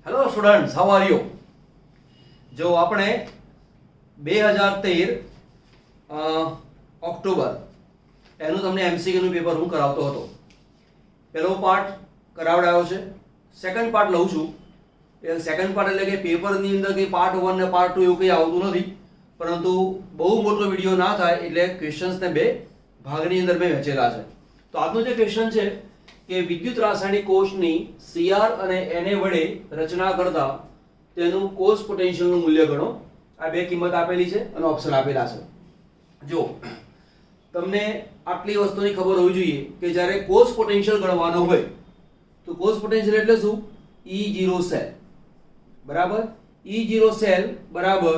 Hello students, how are you? જો આપણે 2013 October એનું તમને એમસીક્યુનું પેપર હું કરાવતો હતો. પહેલો પાર્ટ કરાવડાયો છે, સેકન્ડ પાર્ટ લઉં છું. એ સેકન્ડ પાર્ટ એટલે કે પેપરની અંદર કંઈ પાર્ટ 1 ને પાર્ટ 2 એવું કંઈ આવતું નથી, પરંતુ બહુ મોટો વિડીયો ના થાય એટલે ક્વેશ્ચન્સને બે ભાગની અંદર મેં વહેંચેલા છે. તો આજનો જે ક્વેશ્ચન છે કે વિદ્યુત રાસાયણિક કોષની સીઆર અને એને વડે રચના કરતા તેનું કોષ પોટેન્શિયલનું મૂલ્ય ગણો. આ બે કિંમત આપેલી છે અને ઓપ્શન આપેલા છે. જો તમને આટલી વસ્તુની ખબર હોવી જોઈએ કે જ્યારે કોષ પોટેન્શિયલ ગણવાનો હોય તો કોષ પોટેન્શિયલ એટલે શું? E0 સેલ બરાબર. E0 સેલ બરાબર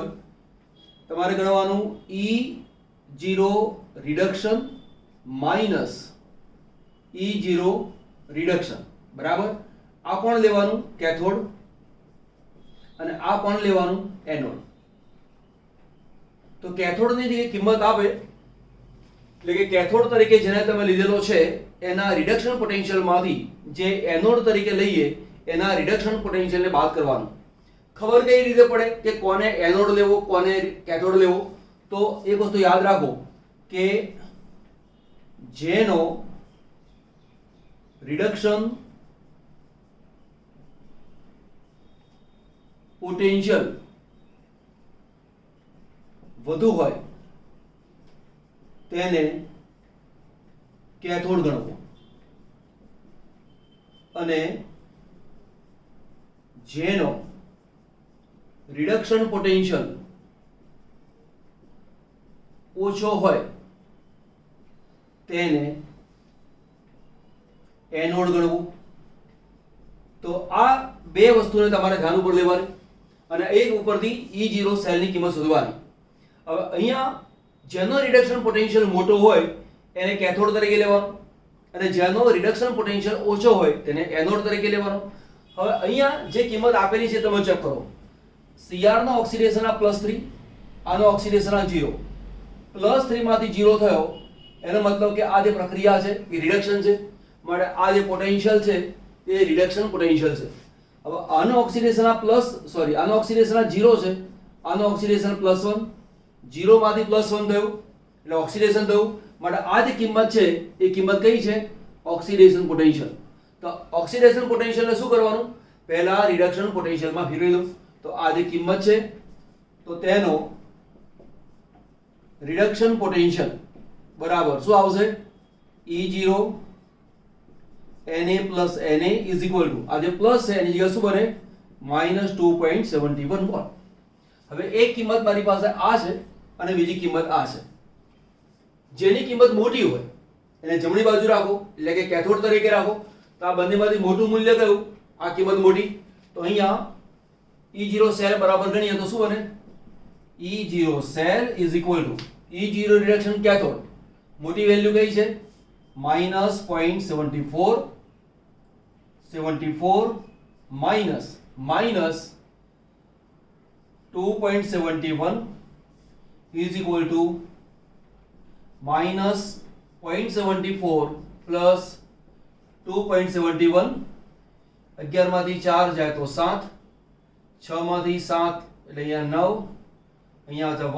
તમારે ગણવાનું E0 reduction minus E0 reduction બરાબર. આ કોણ લેવાનું? કેથોડ. અને આ કોણ લેવાનું? એનોડ. તો કેથોડની જે કિંમત આપે એટલે કે કેથોડ તરીકે જેને તમે લીધેલો છે એના રિડક્શન પોટેન્શિયલમાંથી જે એનોડ તરીકે લઈએ એના રિડક્શન પોટેન્શિયલને બાદ કરવાનું. ખબર કઈ રીતે પડે કે કોને એનોડ લેવો કોને કેથોડ લેવો? તો એક વસ્તુ યાદ રાખો કે જેનો રિડક્શન પોટેન્શિયલ વધુ હોય તેને કેથોડ ગણવો અને જેનો રિડક્શન પોટેન્શિયલ ઓછો હોય તેને એનોડ ગણવું. તો આ બે વસ્તુને તમારે ધ્યાન ઉપર લેવાની અને એક ઉપરથી E0 સેલની કિંમત શોધવાની. હવે અહીંયા જેનો રિડક્શન પોટેન્શિયલ મોટો હોય એને કેથોડ તરીકે લેવાનો અને જેનો રિડક્શન પોટેન્શિયલ ઓછો હોય તેને એનોડ તરીકે લેવાનો. હવે અહીંયા જે કિંમત આપેલી છે તમે ચેક કરો. Cr નો ઓક્સિડેશન આ +3, આનો ઓક્સિડેશન આ 0. +3 માંથી 0 થયો એનો મતલબ કે આ જે પ્રક્રિયા છે એ રિડક્શન છે, માટે આ જે પોટેન્શિયલ છે એ રિડક્શન પોટેન્શિયલ છે. હવે આનો ઓક્સિડેશન આ આનો ઓક્સિડેશન આ 0 છે, આનો ઓક્સિડેશન +1, 0 માંથી +1 થયું એટલે ઓક્સિડેશન થયું, માટે આ જે કિંમત છે એ કિંમત કઈ છે? Oxidation potential. તો ઓક્સિડેશન પોટેન્શિયલને શું કરવાનું? પહેલા રિડક્શન પોટેન્શિયલમાં ફેરવી દો. તો આ જે કિંમત છે તો તેનો રિડક્શન પોટેન્શિયલ બરાબર શું આવશે? E0 Na plus Na is equal to આ જે પ્લસ છે એની જગ્યાએ શું બને? -2.71 વોટ. હવે એક કિંમત મારી પાસે આ છે અને બીજી કિંમત આ છે. જેની કિંમત મોટી હોય એને જમણી બાજુ રાખો એટલે કે કેથોડ તરીકે રાખો. તો આ બંનેમાંથી મોટું મૂલ્ય કયું? આ કિંમત મોટી. તો અહીંયા E0 સેલ બરાબર ગણીએ તો શું બને? E0 cell is equal to E0 reduction cathode મોટી વેલ્યુ કઈ છે? -0.74 minus 2.71 is equal to -0.74 plus 2.71. 11 માંથી 4 જાય તો 7, 6 માંથી 7 એટલે અહીંયા 9, અહીંયા આવશે 1,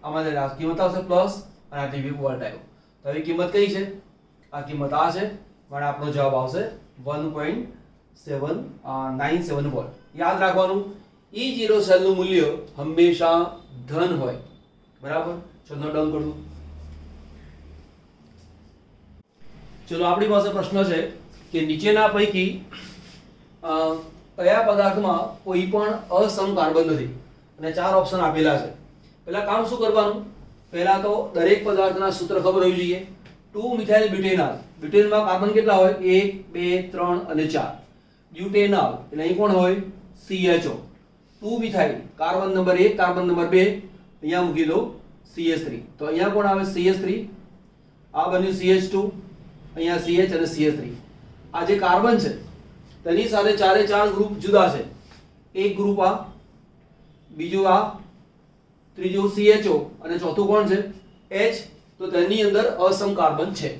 આમાં આ કિંમત આવશે પ્લસ અને આ ટીવી વોલ્ટ આવ્યો. તો હવે કિંમત કઈ છે? આ કિંમત આ છે, માટે આપણો જવાબ આવશે 1.797 વોલ્ટ. યાદ રાખવાનું E0 સેલનું મૂલ્ય હંમેશા ધન હોય બરાબર. ચલો ડન કરું. ચલો આપણી પાસે પ્રશ્ન છે કે નીચેના પૈકી કયા પદાર્થમાં કોઈ પણ અસમ કાર્બન નથી અને 4 ઓપ્શન આપેલા છે. પહેલા કામ શું કરવાનું? પહેલા તો દરેક પદાર્થના સૂત્ર ખબર હોવી જોઈએ. 2-મિથાઇલ બ્યુટેનોલ. બ્યુટેનમાં કાર્બન કેટલા હોય? 1, 2, 3 અને 4. બ્યુટેનોલ એટલે અહીં કોણ હોય? CHO. 2-મિથાઇલ કાર્બન નંબર 1 કાર્બન નંબર 2 અહીંયા મૂકી દો CH3. તો અહીંયા કોણ આવે? CH3. આ બન્યું CH2, અહીંયા CH અને CH3. આ જે કાર્બન છે તેની સાથે ચારે ચાર ગ્રુપ જુદા છે. એક ગ્રુપ આ, બીજું આ, ત્રીજું CHO અને ચોથું કોણ છે? H. તો તેની અંદર અસમ કાર્બન છે.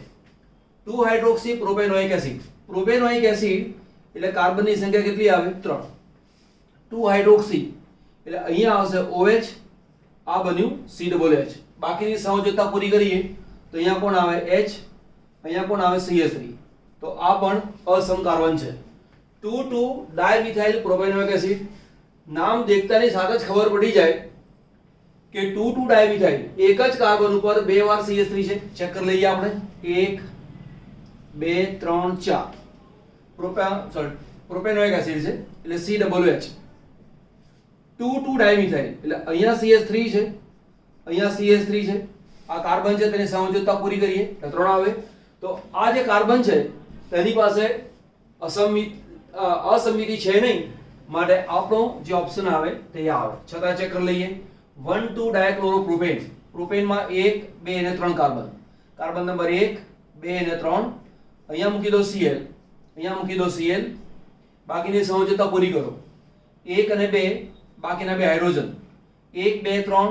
2 hydroxy propanoic acid. Propanoic acid એટલે કાર્બનની સંખ્યા કેટલી આવે? 3. 2 હાઇડ્રોક્સી એટલે અહીંયા આવશે OH, આ બન્યું COOH. બાકીની સંયોજકતા પૂરી કરીએ તો અહીંયા કોણ આવે H, અહીંયા કોણ આવે CH3. તો આ પણ અસમ કાર્બન છે. 2,2 ડાયમિથાઇલ પ્રોપેનોઇક એસિડ. નામ દેખતાની સાથે જ ખબર પડી જાય કે 2,2 ડાયમિથાઇલ એક જ કાર્બન ઉપર બે વાર CH3 છે. ચેક કરી લઈએ આપણે. 1 2 3 4 પ્રોપેનોઇક એસિડ છે એટલે COOH. 2,2 ડાયમિથાઇલ એટલે અહીંયા CH3 છે, અહીંયા CH3 છે. આ કાર્બન છે તેની સંયોજકતા પૂરી કરીએ એટલે 3 આવે. તો આ જે કાર્બન છે તેની પાસે અસમિતિ છે નહીં, માટે આપણો જે ઓપ્શન આવે તે આવે. છતાં ચેક કરી લઈએ. 1,2 ડાયક્લોરોપ્રોપેન. પ્રોપેનમાં 1 2 અને 3 કાર્બન. કાર્બન નંબર 1 2 અને 3. અહીંયા મૂકી દો Cl, અહીંયા મૂકી દો Cl. બાકીની સંયોજકતા પૂરી કરો. 1 અને 2 બાકીના 2 હાઇડ્રોજન. 1 2 3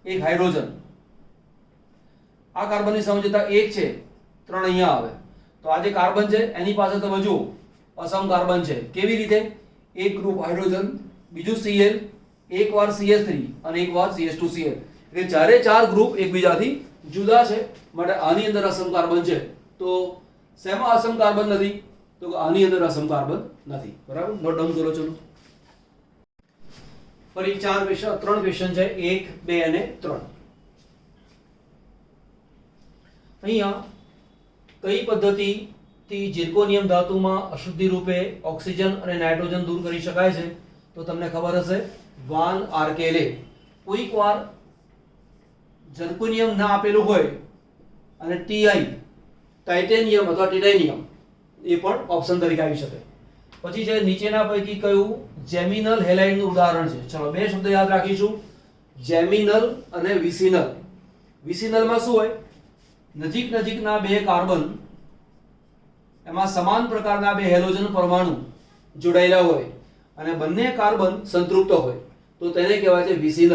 1 હાઇડ્રોજન. આ કાર્બનની સંયોજકતા 1 છે, 3 અહીંયા આવે. તો આ જે કાર્બન છે એની પાસે તમે જુઓ અસમ કાર્બન છે. કેવી રીતે? એક ગ્રુપ હાઇડ્રોજન, બીજું Cl, એક વાર CH3 અને એક વાર CH2Cl. એટલે ચારે ચાર ગ્રુપ એકબીજાથી જુદા છે, માટે આની અંદર અસમ કાર્બન છે. તો શેમાં અસમ કાર્બન નથી? તો આની અંદર અસમ કાર્બન નથી. બરાબર, નોટ ડાઉન કરો. ચલો ફરી 3 ક્વેશ્ચન છે, 1 2 અને 3. અહીંયા કઈ પદ્ધતિથી ઝિર્કોનિયમ ધાતુમાં અશુદ્ધિ રૂપે ઓક્સિજન અને નાઇટ્રોજન દૂર કરી શકાય છે? તો તમને ખબર હશે વાન આર્કેલે. કોઈક વાર ઝિર્કોનિયમ ના આપેલું હોય અને ટાઇટેનિયમ અથવા ટાઇટેનિયમ એ પણ ઓપ્શન તરીકે આવી શકે. પછી છે નીચેના પૈકી કયું જેમિનલ હેલાઇડનું ઉદાહરણ છે? ચલો બે શબ્દ યાદ રાખીશું, જેમિનલ અને વિસિનલ. વિસિનલમાં શું હોય? નજીકના બે કાર્બન, એમાં સમાન પ્રકારના બે હેલોજન પરમાણુ જોડાયેલા હોય અને બંને કાર્બન સંતૃપ્ત હોય તો તેને કહેવાય છે વિસિનલ.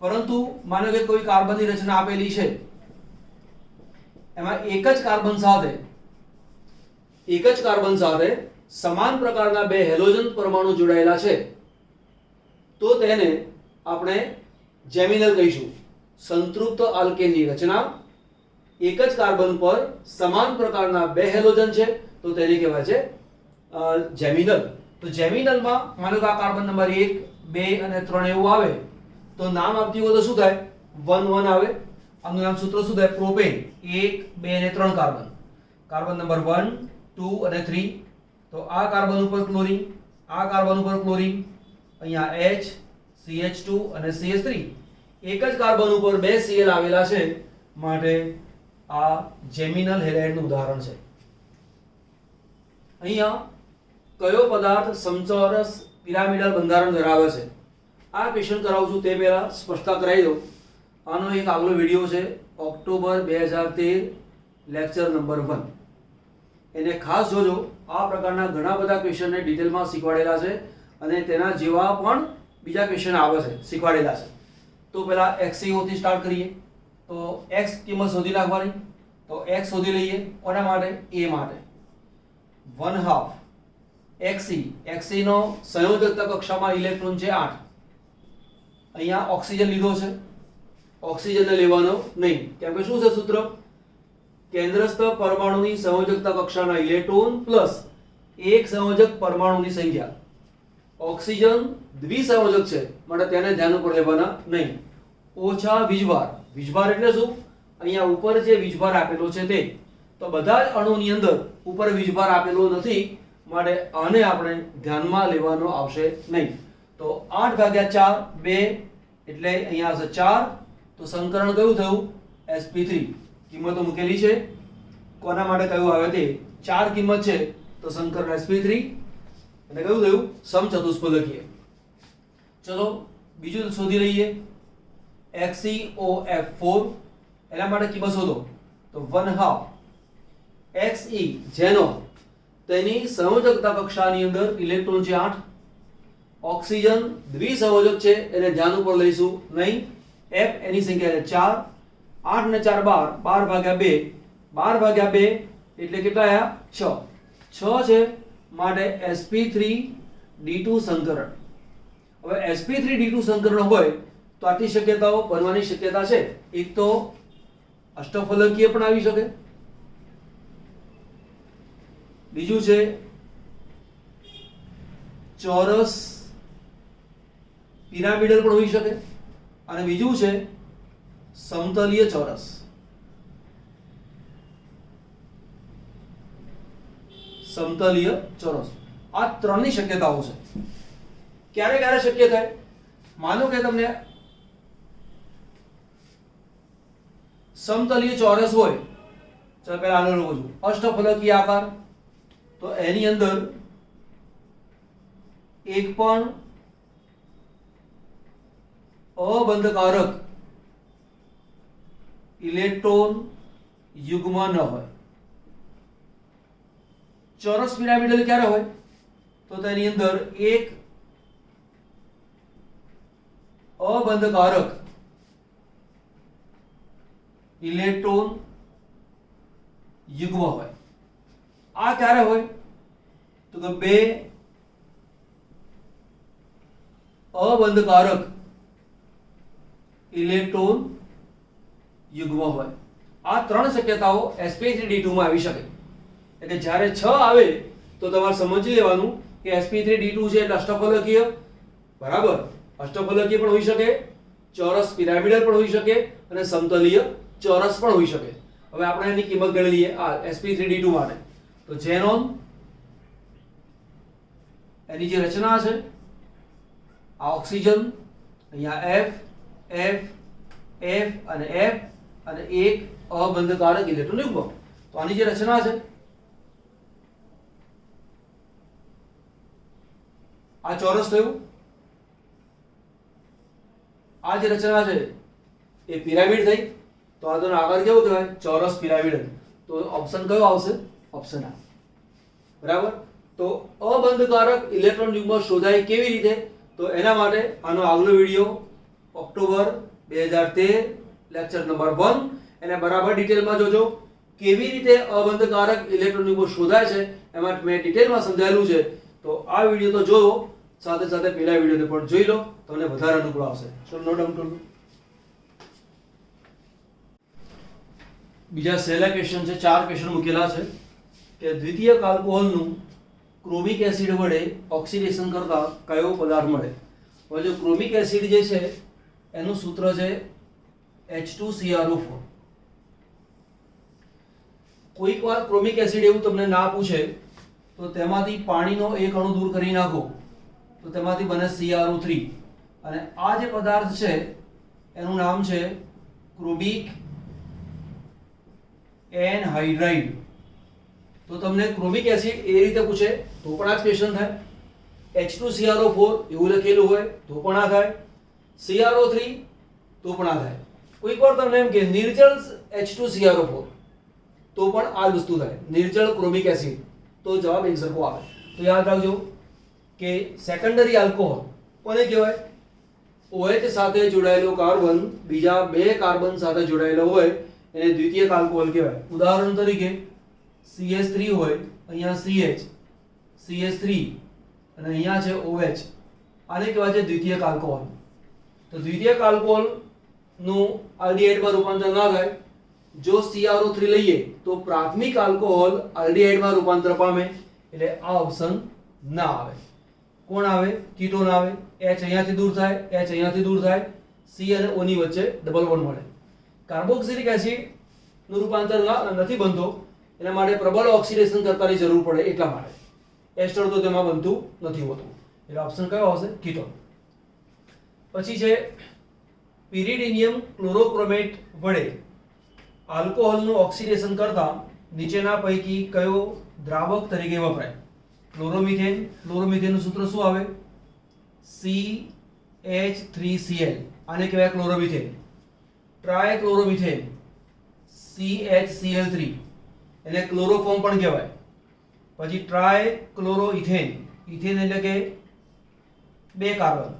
પરંતુ માનો કે કોઈ કાર્બનની રચના આપેલી છે, એમાં એક જ કાર્બન સાથે સમાન પ્રકારના બે હેલોજન પરમાણુ જોડાયેલા છે તો તેને આપણે જેમિનલ કહીશું. સંતૃપ્ત આલ્કેનની રચના એક જ કાર્બન પર સમાન પ્રકારના બે હેલોજન છે તો તેને કહેવાય છે જેમિનલ. તો જેમિનલમાં માનો કે આ કાર્બન નંબર 1 2 અને 3 એવું આવે તો નામ આપતી હોય તો શું થાય? 1 1 આવે. આનું નામ સૂત્ર શું થાય? પ્રોપેન. 1 2 અને 3 કાર્બન. કાર્બન નંબર 1 2 અને 3. તો આ કાર્બન ઉપર ક્લોરીન, આ કાર્બન ઉપર ક્લોરીન, અહીંયા H CH2 અને CH3. એક જ કાર્બન ઉપર બે Cl આવેલા છે, માટે આ જેમિનલ હેલાઇડનું ઉદાહરણ છે. અહીંયા કયો પદાર્થ સમચોરસ પિરામિડલ બંધારણ ધરાવે છે? આ ક્વેશ્ચન કરાવું છું તે પહેલા સ્પષ્ટતા કરાવી દઉં. આનો એક આગલો વિડીયો છે ઓક્ટોબર 2013 લેક્ચર નંબર 1. એને ખાસ જોજો. આ પ્રકારના ઘણા બધા ક્વેશ્ચનને ડિટેલમાં શીખવાડેલા છે અને તેના જેવા પણ બીજા ક્વેશ્ચન આવે છે શીખવાડેલા છે. તો પહેલા XCO થી સ્ટાર્ટ કરીએ. તો x કિંમત શોધી નાખવાની. તો x શોધી લઈએ. કોના માટે? A માટે. 1/2 Xe નો સંયોજકતા કક્ષામાં ઇલેક્ટ્રોન છે 8. અહીંયા ઓક્સિજન લીધો છે, ઓક્સિજનને લેવાનો નહીં, કેમ કે શું છે સૂત્ર? કેન્દ્રસ્થ પરમાણુની સંયોજકતા કક્ષાના ઇલેક્ટ્રોન પ્લસ એક સંયોજક પરમાણુની સંખ્યા. ઓક્સિજન દ્વિસંયોજક છે માટે તેને ધ્યાન ઉપર લેવાના નહીં. ઓછા વીજભાર. વીજભાર એટલે શું? અહીંયા ઉપર જે વીજભાર આપેલો છે તે. તો બધા જ અણુની અંદર ઉપર વીજભાર આપેલો નથી, માટે આને આપણે ધ્યાનમાં લેવાનો આવશે નહીં. તો 8/4 2 એટલે અહીંયા આવશે 4. તો સંકરણ કયું થયું? sp3. કિંમતો મૂકેલી છે. કોના માટે કયું આવે તે? 4 કિંમત છે તો સંકરણ sp3 અને કયું થયું? સમચતુષ્ફલકીય. ચલો બીજું શોધી લઈએ. XeOF4. એના માટે કિંમત શોધો. તો 1/2 Xe જેનો તેની સંયોજકતા કક્ષાની અંદર ઇલેક્ટ્રોન છે 8. ઓક્સિજન દ્વિસંયોજક છે એને ધ્યાન ઉપર લઈશું નહીં. F એની સંખ્યા છે 4. 8 ને 4 12. 12/2 એટલે કેટલા આયા? 6. 6 છે માટે sp3 d2 સંકરણ. હવે sp3d2 સંકરણ હોય તો આટલી શક્યતાઓ બનવાની શક્યતા છે. એક તો અષ્ટફલકીય પણ આવી શકે, બીજું છે ચોરસ પિરામિડલ પણ હોઈ શકે, અને બીજું છે સમતલીય ચોરસ. સમતલીય ચોરસ આ ત્રણની શક્યતાઓ છે. ક્યારે ક્યારે શક્ય થાય? માનો કે તમને સમતલીય ચોરસ હોય, ચાલો પહેલા આનો લખું છું, અષ્ટફલકીય આકાર, તો એની અંદર એક પણ અબંધકારક ઇલેક્ટ્રોન યુગ્મ ન હોય. ચોરસ પિરામિડલ ક્યારે હોય? તો તેની અંદર એક અબંધકારક ઇલેક્ટ્રોન યુગ્મ હોય. આ ક્યારે હોય? તો કે બે અબંધકારક ઇલેક્ટ્રોન યુગ્મ હોય. આ ત્રણ શક્યતાઓ sp3d2 માં આવી શકે. એટલે જ્યારે 6 આવે તો તમારે સમજી લેવાનું કે sp3d2 છે એટલે અષ્ટફલકીય, બરાબર. અષ્ટફલકીય પણ હોઈ શકે, ચોરસ પિરામિડલ પણ હોઈ શકે, અને સમતલીય ચોરસ પણ હોઈ શકે. હવે આપણે એની કિંમત ગણી લઈએ આ sp3d2 માટે. તો ઝેનોન, એની જે રચના છે, આ ઓક્સિજન, અહીંયા F F F અને F, અને એક અબંધકારક ઇલેક્ટ્રોન યુગ્મ. તો આની જે રચના છે, આ ચોરસ થયું, આ જે રચના છે એ પિરામિડ થઈ. તો આ તો આકાર કેવો કહેવાય? ચોરસ પિરામિડ. તો ઓપ્શન કયો આવશે? ઓપ્શન આ, બરાબર. તો અબંધકારક ઇલેક્ટ્રોન યુગ્મ શોધાય કેવી રીતે? તો એના માટે આનો આગલો વિડિયો ઓક્ટોબર 2013 લેક્ચર નંબર 1 એને બરાબર ડિટેલમાં જોજો. કેવી રીતે અબંધકારક ઇલેક્ટ્રોન યુગ્મ શોધાય છે એમાં મેં ડિટેલમાં સમજાવેલું છે. તો આ વિડિયો તો જોવો, સાથે સાથે પેલા વિડિયોને પણ જોઈ લો, તમને વધારે અનુકૂળ આવશે. ચલો નોટ ડાઉન કરો. બીજા સહેલા ક્વેશ્ચન છે, 4 ક્વેશ્ચન મૂકેલા છે કે દ્વિતીયક આલ્કોહોલનું ક્રોમિક એસિડ વડે ઓક્સિડેશન કરતા કયો પદાર્થ મળે? હવે જો ક્રોમિક એસિડ જે છે એનું સૂત્ર છે H2CrO4. કોઈક વાર ક્રોમિક એસિડ એવું તમને ના પૂછે તો તેમાંથી પાણીનો એક અણુ દૂર કરી નાખો તો તેમાંથી બને CrO3, અને આ જે પદાર્થ છે એનું નામ છે ક્રોમિક એનહાઇડ્રાઇડ. તો તમને ક્રોમિક એસિડ એ રીતે પૂછે તો પણ આ જ ક્વેશ્ચન થાય. H2CrO4 એવું લખેલું હોય તો પણ આ થાય, CrO3 તો પણ આ થાય. કોઈક વાર તમને એમ કે નિર્જળ H2CrO4 તો પણ આ જ વસ્તુ થાય, નિર્જળ ક્રોમિક એસિડ, તો જવાબ એક સરખો આવે. તો યાદ રાખજો કે સેકન્ડરી આલ્કોહોલ કોને કહેવાય? OH સાથે જોડાયેલો કાર્બન બીજા બે કાર્બન સાથે જોડાયેલો હોય એને દ્વિતીયક આલ્કોહોલ કહેવાય. ઉદાહરણ તરીકે CH3 હોય, અહીંયા CH, CH3 અને અહીંયા છે OH, આને કહેવાય છે દ્વિતીયક આલ્કોહોલ. તો દ્વિતીયક આલ્કોહોલ નું આલ્ડીહાઇડમાં રૂપાંતર ના થાય. જો CrO3 લઈએ તો પ્રાથમિક આલ્કોહોલ આલ્ડીહાઇડમાં રૂપાંતર પામે, એટલે આ ઓપ્શન ના આવે. કોણ આવે? કીટોન આવે. H અહીંયાથી દૂર થાય, H અહીંયાથી દૂર થાય, C અને O ની વચ્ચે ડબલ બોન્ડ મળે. કાર્બોક્સિલિક એસિડ નું રૂપાંતર નથી બનતો, એના માટે પ્રબળ ઓક્સિડેશન કરતાની જરૂર પડે, એટલા માટે એસ્ટર તો તેમાં બનતું નથી હોતું. એટલે ઓપ્શન કયો આવશે? કીટોન. પછી છે પિરિડિનિયમ ક્લોરોક્રોમેટ વડે આલ્કોહોલનું ઓક્સિડેશન કરતા નીચેના પૈકી કયો દ્રાવક તરીકે વપરાય? ક્લોરોમિથેન. ક્લોરોમિથેનનું સૂત્ર શું આવે? CH3Cl, આને કહેવાય ક્લોરોમિથેન. ટ્રાયક્લોરોમિથેન CHCl3, એને ક્લોરોફોર્મ પણ કહેવાય. પછી ટ્રાયક્લોરોઇથેન, ઇથેન એટલે કે બે કાર્બન,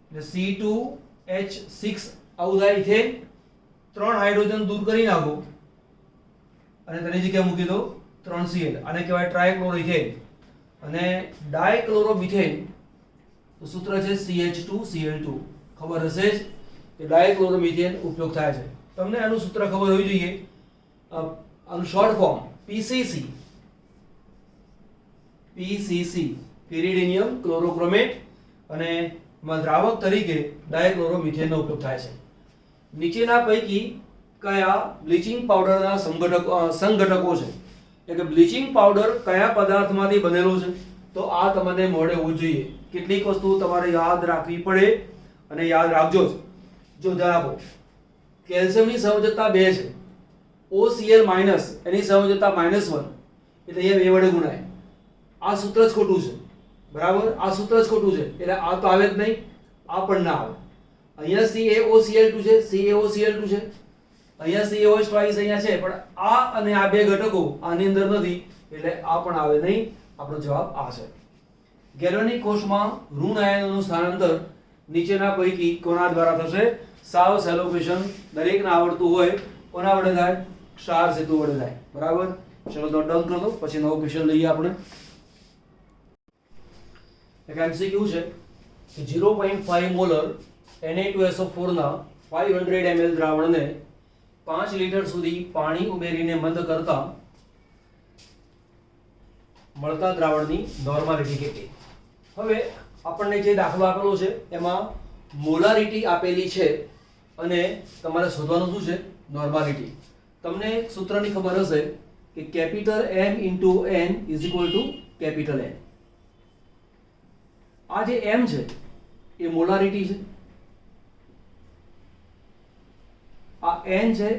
એટલે C2H6 આવું થાય ઇથેન. 3 હાઇડ્રોજન દૂર કરી નાખો અને તેની જગ્યાએ મૂકી દો 3Cl, આને કહેવાય ટ્રાયક્લોરોઇથેન. અને ડાયક્લોરોમિથેન, તો સૂત્ર છે CH2Cl2. ખબર હશે જ કે ડાયક્લોરોમિથેન ઉપયોગ થાય છે. તમને આનું સૂત્ર ખબર હોવી જોઈએ. આનું શોર્ટ ફોર્મ PCC, પેરિડિનિયમ ક્લોરોક્રોમેટ, અને દ્રાવક તરીકે ડાયક્લોરોમિથેનનો ઉપયોગ થાય છે. નીચેના પૈકી કયા બ્લીચિંગ પાવડરના સંઘટકો છે? એટલે કે બ્લીચિંગ પાવડર કયા પદાર્થમાંથી બનેલો છે? તો આ તમને મોઢે હોવું જોઈએ. કેટલીક વસ્તુ તમારે યાદ રાખવી પડે અને યાદ રાખજો જ. જો ધ્યાન આપો, કેલ્શિયમની સંયોજકતા 2 છે, OCl- એની સંયોજકતા -1, એટલે અહીંયા 2 વડે ગુણાય. આ સૂત્ર જ ખોટું છે, બરાબર? આ સૂત્ર જ ખોટું છે, એટલે આ તો આવે જ નહીં, આ પણ ના આવે. અહીંયા CaOCl2 છે, CaOCl2 છે, અહીંયા CaOH twice અહીંયા છે, પણ આ અને આ બે ઘટકો આની અંદર નથી, એટલે આ પણ આવે નહીં. આપણો જવાબ આ છે. ગેલ્વેનિક કોષમાં ઋણ આયનોનું સ્થાનાંતર નીચેના પૈકી કોના દ્વારા થશે? સાવ સહેલો ક્વેશ્ચન, દરેકને આવડતું હોય. કોના વડે થાય? ક્ષાર સેતુ વડે થાય, બરાબર? ચલો તો ડન કરી દો, પછી નવો ક્વેશ્ચન લઈએ આપણે. એક MCQ છે કે 0.5 મોલર Na2SO4 ના 500 ml દ્રાવણને 5 લીટર સુધી પાણી ઉમેરીને મંદ કરતા મળતા દ્રાવણની નોર્માલિટી કેટલી? હવે આપણને જે દાખલો આપેલો છે એમાં મોલારિટી આપેલી છે અને તમારે શોધવાનું શું છે? નોર્માલિટી. તમને સૂત્રની ખબર હશે કે capital M × N = capital N. આ જે M છે એ મોલારિટી છે, આ N છે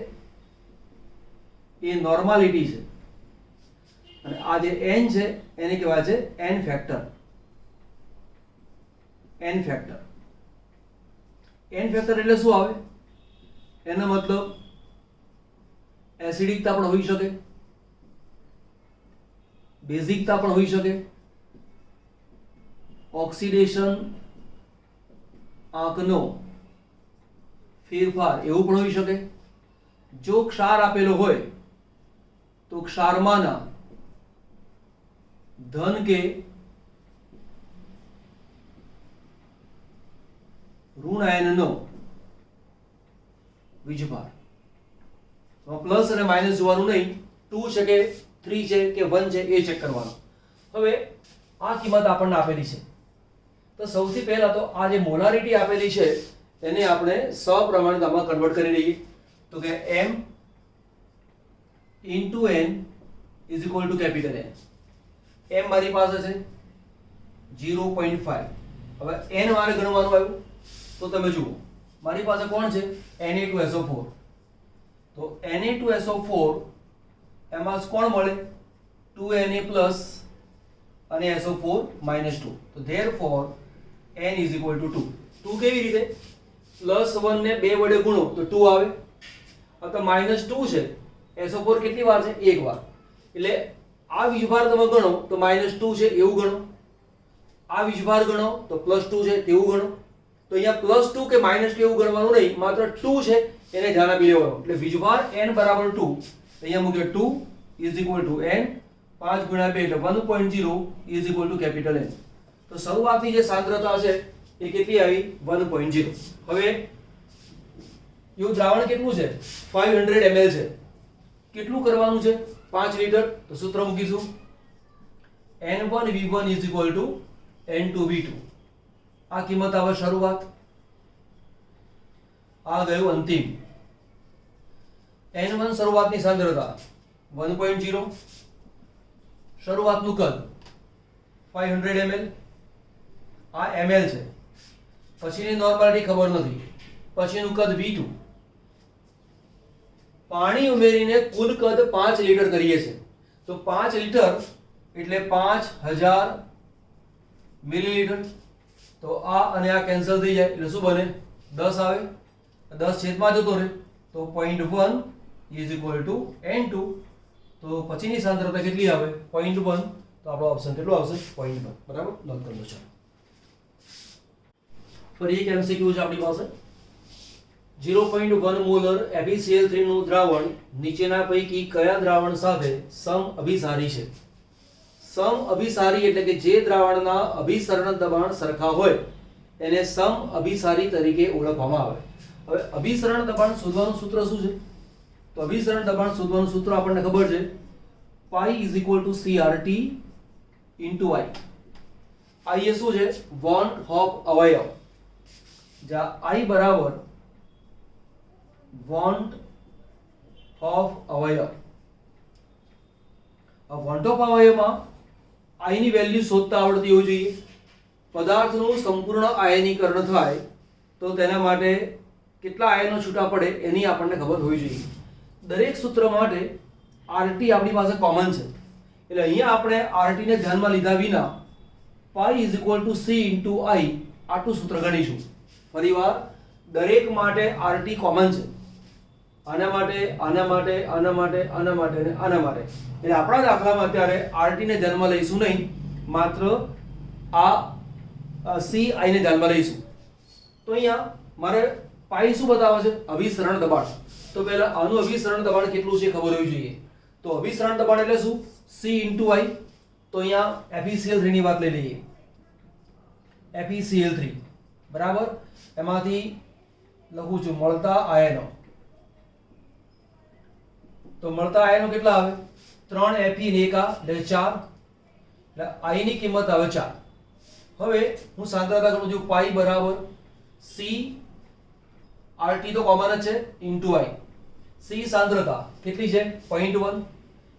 એ નોર્માલિટી છે, અને આ જે N છે એને કહેવાય છે N ફેક્ટર. N ફેક્ટર એટલે શું આવે? એનો મતલબ એસિડિકતા પણ હોઈ શકે, બેઝિકતા પણ હોઈ શકે, ઓક્સિડેશન આંકનો ફેરફાર એવું પણ હોઈ શકે. જો ક્ષાર આપેલો હોય તો ક્ષારમાંના ધન કે ઋણ આયનનો વીજભાર. પ્લસ અને માઇનસ જોવાનું નહીં, 2 છે કે 3 છે કે 1 છે એ ચેક કરવાનું. હવે આ કિંમત આપણને આપેલી છે, તો સૌથી પહેલા તો આ જે મોલારિટી આપેલી છે એને આપણે સપ્રમાણતામાં કન્વર્ટ કરી લઈએ. તો કે M × N = capital N. M મારી પાસે છે 0.5. હવે N મારે ગણવાનું આવ્યું તો તમે જુઓ મારી પાસે કોણ છે? Na2SO4. તો Na2SO4 એમાં કોણ મળે? 2Na+ અને SO4 -2. તો therefore N = 2. 2 કેવી રીતે? +1 ને 2 વડે ગુણો તો 2 આવે. તો -2 છે, SO4 કેટલી વાર છે? 1 વાર. એટલે આ વીજભાર તમે ગણો તો -2 છે એવું ગણો, આ વીજભાર ગણો તો +2 છે તેવું ગણો. તો અહીંયા +2 કે -2 એવું ગણવાનું નહીં, માત્ર 2 છે એને ધ્યાન આપી લેવાનું. એટલે વીજભાર N = 2. અહીંયા મૂક્યો 2 = N, 5 × 2 એટલે 1.0 = કેપિટલ N. તો શરૂઆતની જે સાંદ્રતા છે એ કેટલી આવી? 1.0. હવે એવું દ્રાવણ કેટલું છે? 500 ml છે. કેટલું કરવાનું છે? 5 લીટર. તો સૂત્ર મૂકીશું N1V1 = N2V2. આ કિંમત આવે શરૂઆત, આ ગયું અંતિમ. N1 શરૂઆતની સાંદ્રતા 1.0, શરૂઆતનું કદ 500 ml, આ ml છે. પછીની નોર્માલિટી ખબર નથી, પછીનું કદ V2. પાણી ઉમેરીને કુલ કદ 5 લીટર કરીએ છે, તો 5 લીટર એટલે 5000 મિલીલીટર. તો આ અને આ કેન્સલ થઈ જાય એટલે શું બને? 10 આવે. 10 છેદમાં જતો રહે તો 0.1 = N2. તો પછીની સાંદ્રતા કેટલી આવે? 0.1. તો આપણો ઓપ્શન કેટલો આવશે? 0.1. બરાબર, નોંધ કરી લો. ચાલો ફરી એક MCQ છે આપણી પાસે. 0.1 મોલર FeCl3 નું દ્રાવણ નીચેના પૈકી કયા દ્રાવણ સાથે સમઅભિસારી છે? સમ અભિસારી એટલે કે જે દ્રાવણના અભિસરણ દબાણ સરખા હોય એને સમ અભિસારી તરીકે ઓળખવામાં આવે. હવે અભિસરણ દબાણ શોધવાનું સૂત્ર શું છે? તો અભિસરણ દબાણ શોધવાનું સૂત્ર આપણને ખબર છે, પાઈ is equal to CRT into I. I એ શું છે? વોન્ટ ઓફ અવયવ. જ્યાં I બરાબર વોન્ટ ઓફ અવયવ. આ વોન્ટ ઓફ અવયવમાં I ની વેલ્યુ શોધતા આવડતી હોવી જોઈએ. પદાર્થનું સંપૂર્ણ આયનીકરણ થાય તો તેના માટે કેટલા આયનો છૂટા પડે એની આપણને ખબર હોવી જોઈએ. દરેક સૂત્ર માટે RT આપણી પાસે કોમન છે, એટલે અહીંયા આપણે RT ને ધ્યાનમાં લીધા વિના પાઈ is equal to C into I આટલું સૂત્ર ગણીશું. ફરીવાર દરેક માટે RT કોમન છે. આના માટે, આના માટે, આના માટે, આના માટે અને આના માટે. એટલે આપણા દાખલામાં અત્યારે RT ને ધ્યાનમાં લઈશું નહીં, માત્ર આ C I ને ધ્યાનમાં લઈશું. તો અહીંયા મારે પાઈ શું બતાવે છે? અભિસરણ દબાણ. તો પહેલા આનું અભિસરણ દબાણ કેટલું છે ખબર હોવી જોઈએ. તો અભિસરણ દબાણ એટલે શું? C into I. તો અહીંયા FeCl3 ની વાત લઈ લઈએ. FeCl3 બરાબર, એમાંથી લખું છું મળતા આયનો. તો મળતા આયનો કેટલા આવે? 3 Fe ને 1 એટલે 4, એટલે I ની કિંમત આવે 4. હવે હું સાંદ્રતા કરું છું પાઈ બરાબર C RT તો કોમન જ છે ઇન્ટુ I. C સાંદ્રતા કેટલી છે? 0.1,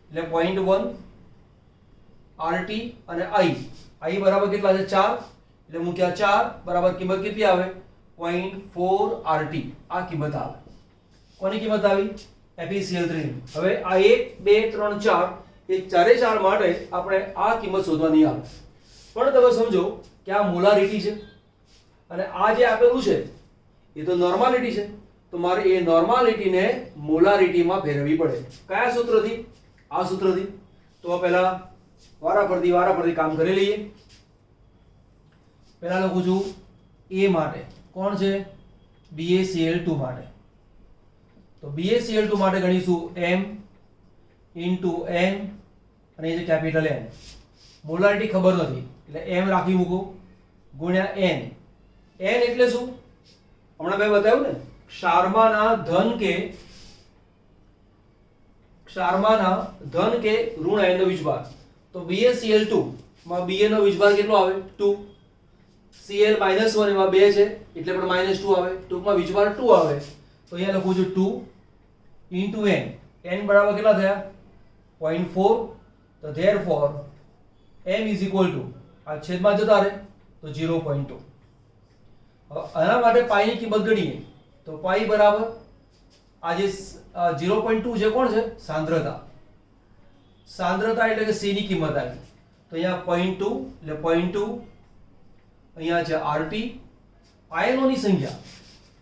એટલે 0.1 RT અને I બરાબર કેટલા છે? 4, એટલે મૂક્યા 4 બરાબર કિંમત કેટલી આવે? 0.4 RT. આ કિંમત આવે. કોની કિંમત આવી? FeCl3. હવે આ 1 2 3 4 એ ચારે ચાર માટે આપણે આ કિંમત શોધવાની આવે. પણ તમે સમજો કે આ મોલારિટી છે અને આ જે આપેલું છે એ તો નોર્માલિટી છે. તો મારે એ નોર્માલિટીને મોલારિટીમાં ફેરવવી પડે. કયા સૂત્રથી? આ સૂત્રથી. તો પહેલા વારાફરતી કામ કરી લઈએ. પહેલા લખું છું A માટે. કોણ છે? BaCl2 માટે. તો BaCl2 માટે ગણીશું M ઇન્ટુ N અને એ છે કેપિટલ N. મોલારિટી ખબર નથી એટલે M રાખી મૂકો ગુણ્યા N. N એટલે શું? હમણાં મેં બતાવ્યું ને, ક્ષારમાના ધન કે ઋણ આયનનો વીજભાર. તો BaCl2 માં Ba નો વીજભાર કેટલો આવે? 2. Cl -1 એમાં 2 છે એટલે પણ -2 આવે. ટૂંકમાં વીજભાર 2 આવે. તો અહીંયા લખું છું 2 ઇન્ટુ N. N બરાબર કેટલા થયા? 0.4. તો therefore M is equal to આ છેદમાં જતા રહે તો 0.2. હવે આના માટે પાઈ ની કિંમત ગણીએ તો પાઈ બરાબર આ જે 0.2 છે કોણ છે? સાંદ્રતા. સાંદ્રતા એટલે કે C ની કિંમત આવી. તો અહીંયા 0.2 એટલે 0.2. અહીંયા છે RT. આયનોની સંખ્યા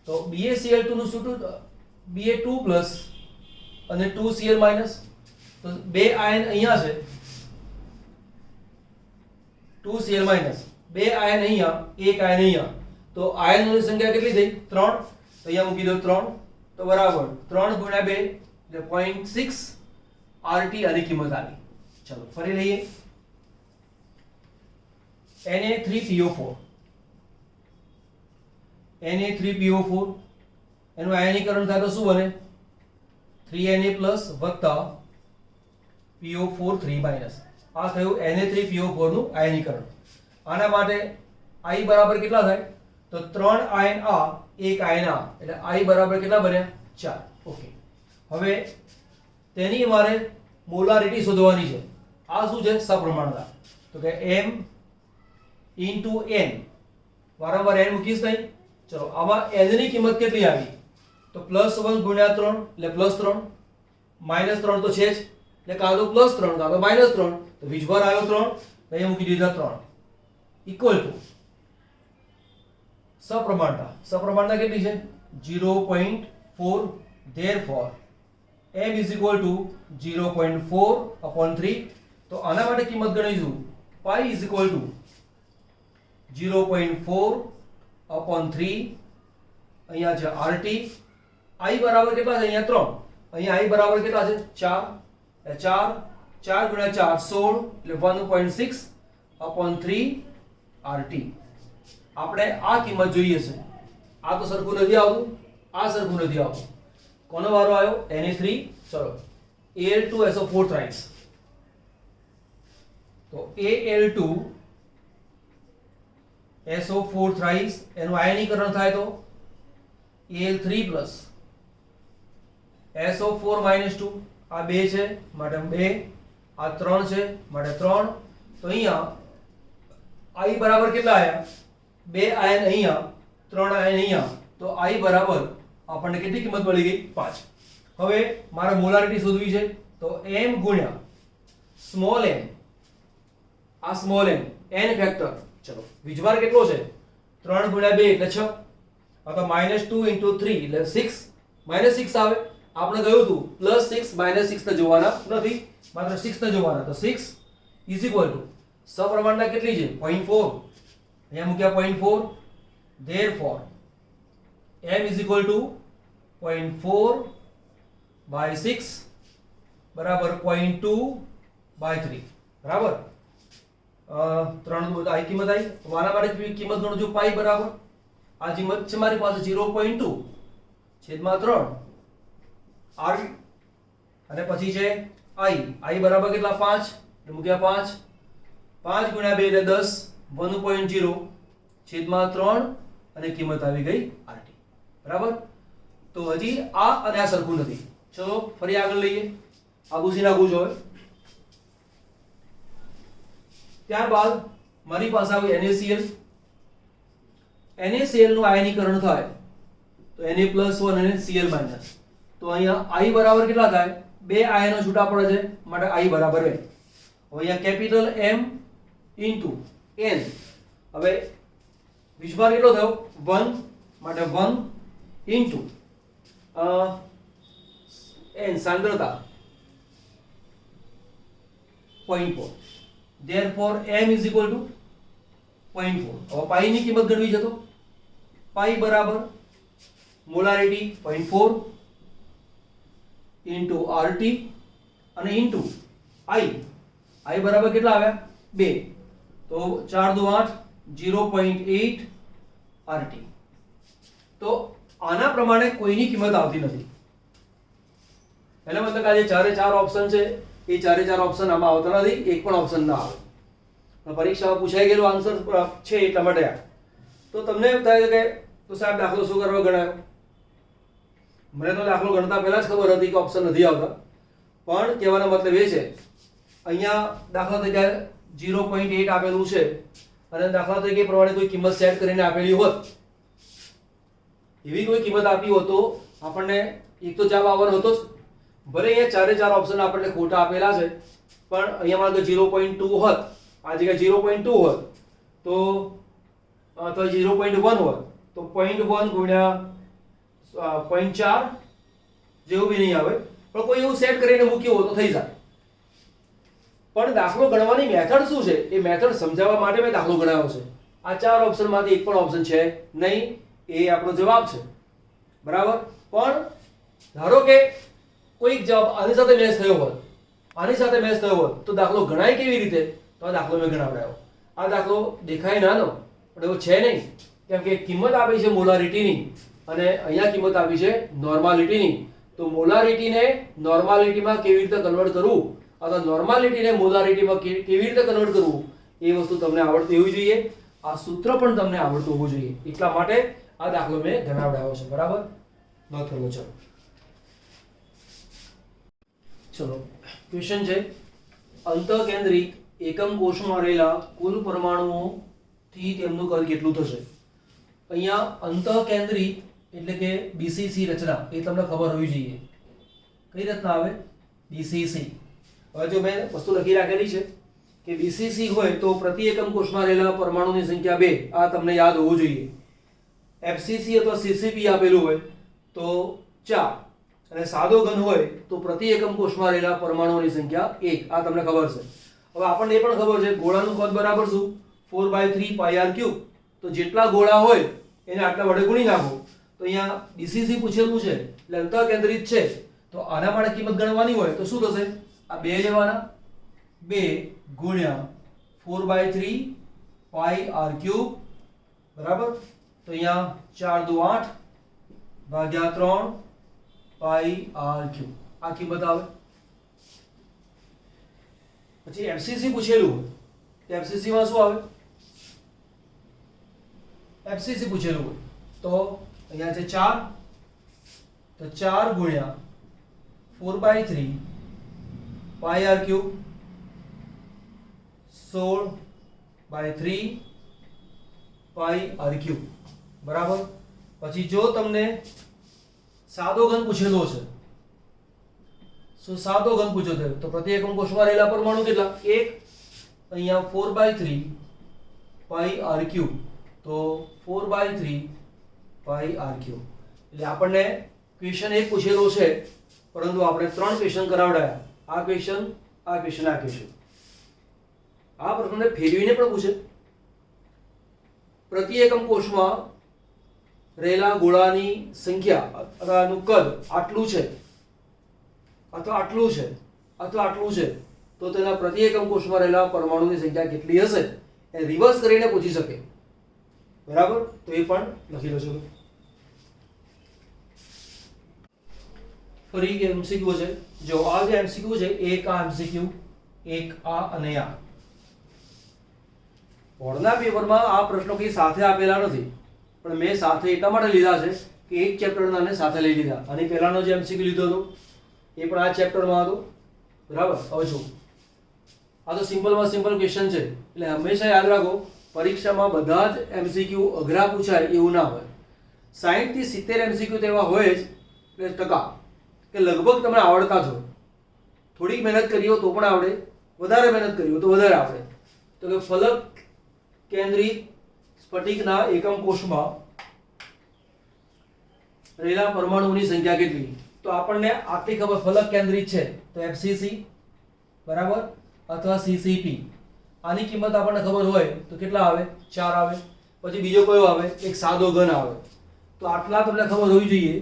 તો BaCl2 નું સૂત્ર Ba2 પ્લસ અને 2Cl માઇનસ. તો બે આયન અહીંયા છે 2Cl માઇનસ, બે આયન અહીંયા, એક આયન અહીંયા. તો આયનોની સંખ્યા કેટલી થઈ? 3. તો અહીંયા મૂકી દો 3. તો બરાબર 3 ગુણ્યા 2 એટલે 0.6 RT આની કિંમત આવી. ચલો ફરી લઈએ. Na3PO4 એનું આયનીકરણ થાય તો શું બને? 3Na પ્લસ વત્તા PO4 3 આ થયું Na3PO4 નું આયનીકરણ. આના માટે I બરાબર કેટલા થાય? તો 3 આયન આ, 1 આયન આ, એટલે I બરાબર કેટલા બન્યા? 4. ઓકે. હવે તેની મારે મોલારિટી શોધવાની છે. આ શું છે? સપ્રમાણતા. તો કે M ઇન્ટુ N. વારંવાર N મૂકીશ નહીં. ચલો આમાં N ની કિંમત કેટલી આવી? તો +1 ગુણ્યા 3 એટલે +3. -3 તો છે જ એટલે કાં તો +3 કાં તો -3. તો વીજભાર આવ્યો 3. તો અહીંયા મૂકી દીધા 3 ઇક્વલ ટુ સપ્રમાણતા કેટલી છે? 0.4. therefore M is equal to 0.4/3. તો આના માટે કિંમત ગણીશું પાઈ is equal to 0.4/3. અહીંયા છે RT. I બરાબર કેટલા છે? અહીંયા 3. અહીંયા I બરાબર કેટલા છે? 4. 4 4 ગુણ્યા 4 16 એટલે 1.6 upon 3 RT. આપણે આ કિંમત જોઈએ છે. આ તો સરખું નથી આવતું, આ સરખું નથી આવતું. કોનો વારો આવ્યો? Na3. ચલો Al2SO4 thrice. તો Al2SO4 thrice એનું આયનીકરણ થાય તો Al3 plus SO4 minus 2. આ 2 છે માટે 2, આ 3 છે માટે 3. તો અહીંયા I બરાબર કેટલા આયા? 2 આયન અહીંયા, 3 આયન અહીંયા. તો I બરાબર આપણને કેટલી કિંમત મળી ગઈ? 5. હવે મારે મોલારિટી શોધવી છે તો m ગુણ્યા સ્મોલ m, આ સ્મોલ m n ફેક્ટર. ચલો વીજભાર કેટલો છે? 3 ગુણ્યા 2 એટલે 6. આ તો -2 * 3 એટલે 6. -6 આવે. આપણે કહ્યું હતું +6 -6 ને જોવાના નથી, માત્ર 6 ને જોવાના. તો 6 = સપ્રમાણતા કેટલી છે? 0.4. અહીંયા મૂક્યા 0.4. therefore m = 0.4 by 6 બરાબર 0.2/3. બરાબર. 3 દુ આ કિંમત આવી. આના માટે કિંમત ગણજો પાઈ બરાબર. આ કિંમત છે મારી પાસે 0.2 છેદમાં 3 r અને પછી છે I બરાબર કેટલા? 5. એટલે મૂક્યા 5. 5 ગુણ્યા 2 એટલે 10. 1.0 છેદમાં 3 અને કિંમત આવી ગઈ RT. બરાબર. તો હજી આ અને આ સરખું નથી. ચલો ફરી આગળ લઈએ. આ ભૂસી નાખું છું હવે. ત્યારબાદ મારી પાસે આવ્યું NaCl. NaCl નું આયનીકરણ થાય તો Na+1 અને Cl-. તો અહીંયા I બરાબર કેટલા થાય? 2 આયનો છૂટા પડે છે માટે I બરાબર 2. હવે અહીંયા કેપિટલ M ઇન્ટુ n. હવે વીજભાર કેટલો થયો? 1 માટે 1 ઇન્ટુ n સાંદ્રતા 0.4. therefore m = 0.4. હવે પાઈ ની કિંમત ગણવી છે તો પાઈ બરાબર મોલારિટી 0.4 ઇન્ટુ RT અને ઇન્ટુ I બરાબર કેટલા આવ્યા? 2. તો 4 દુ 8, 0.8 RT. તો આના પ્રમાણે કોઈની કિંમત આવતી નથી. એટલે મતલબ આ જે 4 ઓપ્શન છે એ 4 ઓપ્શન આમાં આવતા નથી, એક પણ ઓપ્શન ના આવે. પરીક્ષામાં પૂછાઈ ગયેલો આન્સર છે એટલા માટે. તો તમને એમ થાય કે તો સાહેબ દાખલો શું કરવા ગણાયો? મને તો દાખલો ગણતા પહેલા જ ખબર હતી કે ઓપ્શન નથી આવતા, પણ કહેવાનો મતલબ એ છે અહીંયા દાખલા તરીકે 0.8 આપેલું છે અને દાખલા તરીકે પ્રમાણે કોઈ કિંમત સેટ કરીને આપેલી હોત, એવી કોઈ કિંમત આપી હોત તો આપણને એક તો જવાબ આવવાનો હતો જ. ભલે અહીંયા 4 ઓપ્શન આપણને ખોટા આપેલા છે, પણ અહીંયા માનો કે 0.2 હોત, આ જગ્યાએ 0.2 હોત તો 0.1 હોત તો 0.1 ગુણ્યા 0.4 જેવું બી નહીં આવે, પણ કોઈ એવું સેટ કરીને મૂક્યું હોય તો થઈ જાય. પણ દાખલો ગણવાની મેથડ શું છે એ મેથડ સમજાવવા માટે મેં દાખલો ગણાવ્યો છે. આ 4 ઓપ્શનમાંથી એક પણ ઓપ્શન છે નહીં, એ આપણો જવાબ છે. બરાબર. પણ ધારો કે કોઈક જવાબ આની સાથે મેચ થયો હોત, આની સાથે મેચ થયો હોત તો દાખલો ગણાય કેવી રીતે? તો આ દાખલો મેં ગણાવડાયો. આ દાખલો દેખાય નાનો પણ એવો છે નહીં, કેમ કે કિંમત આપી છે મોલારિટીની અને અહીંયા કિંમત આપી છે નોર્માલિટીની. તો મોલારિટીને નોર્માલિટીમાં કેવી રીતે કન્વર્ટ કરવું અથવા નોર્માલિટીને મોલારિટીમાં કેવી રીતે કન્વર્ટ કરવું એ વસ્તુ તમને આવડતી હોવી જોઈએ. આ સૂત્ર પણ તમને આવડતું હોવું જોઈએ. એટલા માટે આ દાખલો મેં ગણાવડાવ્યો છે. બરાબર. નોંધ કરો. ચલો ક્વેશ્ચન છે, અંતઃકેન્દ્રિત એકમ કોષમાં રહેલા કુલ પરમાણુઓથી તેમનું કદ કેટલું થશે? અહીંયા અંતઃકેન્દ્રિત એટલે કે BCC રચના એ તમને ખબર હોવી જોઈએ. કઈ રચના આવે? BCC. હવે જો મેં વસ્તુ લખી રાખેલી છે કે BCC હોય તો પ્રતિ એકમ કોષમાં રહેલા પરમાણુની સંખ્યા 2. આ તમને યાદ હોવું જોઈએ. FCC અથવા CCP આપેલું હોય તો 4 અને સાદો ઘન હોય તો પ્રતિ એકમ કોષમાં રહેલા પરમાણુઓની સંખ્યા 1. આ તમને ખબર છે. હવે આપણને એ પણ ખબર છે ગોળાનું કદ બરાબર શું? 4/3 πr3. તો જેટલા ગોળા હોય એને આટલા વડે ગુણી નાખો. તો અહીંયા BCC પૂછેલું છે એટલે અંતઃકેન્દ્રિત છે, તો આના માટે કિંમત ગણવાની હોય તો શું થશે? આ 2 લેવાના 2 ગુણ્યા 4/3 પાઈ r ક્યુબ બરાબર. તો અહીંયા 4 દુ 8 ભાગ્યા 3 પાઈ r ક્યુબ આ કિંમત આવે. પછી એફસીસી પૂછેલું હોય તો એફસીસી માં શું આવે? એફસીસી પૂછેલું હોય તો અહીંયા છે 4, તો 4 ગુણ્યા 4/3 પાઈ r ક્યુબ 16/3 પાઈ r ક્યુબ બરાબર. પછી જો તમને સાદો ઘન પૂછેલો છે, સાદો ઘન પૂછ્યો છે તો પ્રતિ એકમ કોષમાં રહેલા પરમાણુ કેટલા? 1. અહીંયા 4/3 પાઈ r ક્યુબ, તો 4/3 પાઈ r ક્યુબ. એટલે આપણને ક્વેશ્ચન એક પૂછેલો છે પરંતુ આપણે 3 ક્વેશ્ચન કરાવડાયા. આ ક્વેશ્ચન, આ ક્વેશ્ચન, આ ક્વેશ્ચન. આ પ્રશ્નને ફેરવીને પણ પૂછે. પ્રતિ એકમ કોષમાં રહેલા ગોળાની સંખ્યા અથવા એનું કદ આટલું છે અથવા આટલું છે અથવા આટલું છે તો તેના પ્રતિ એકમ કોષમાં રહેલા પરમાણુની સંખ્યા કેટલી હશે એ રિવર્સ કરીને પૂછી શકે. બરાબર, તો એ પણ લખી લો છો. ફરી એમસીક્યુ છે. જો આ જે એમસીક્યુ છે, એક આ એમસીક્યુ, એક આ અને આ. બોર્ડના પેપરમાં આ પ્રશ્નો કઈ સાથે આપેલા નથી, પણ મેં સાથે એટલા માટે લીધા છે કે એક ચેપ્ટરના ને સાથે લઈ લીધા. અને પહેલાનો જે એમસીક્યુ લીધો હતો એ પણ આ ચેપ્ટરમાં હતો. બરાબર. હવે જો આ તો સિમ્પલમાં સિમ્પલ ક્વેશ્ચન છે, એટલે હંમેશા યાદ રાખો પરીક્ષામાં બધા જ એમસીક્યુ અઘરા પૂછાય એવું ના હોય. 60 થી 70 એમસીક્યુ તો એવા હોય જ એટલે ટકા કે લગભગ તમને આવડતા જ હોય. થોડીક મહેનત કરી હોય તો પણ આવડે, વધારે મહેનત કરી હોય તો વધારે આવડે. તો કે ફલક કેન્દ્રિત સ્ફટિકના એકમ કોષમાં રહેલા પરમાણુઓની સંખ્યા કેટલી? તો આપણને આટલી ખબર ફલક કેન્દ્રિત છે તો એફસીસી બરાબર અથવા સીસીપી. આની કિંમત આપણને ખબર હોય તો કેટલા આવે? 4 આવે. પછી બીજો કયો આવે? એક સાદો ઘન આવે. તો આટલા તમને ખબર હોવી જોઈએ.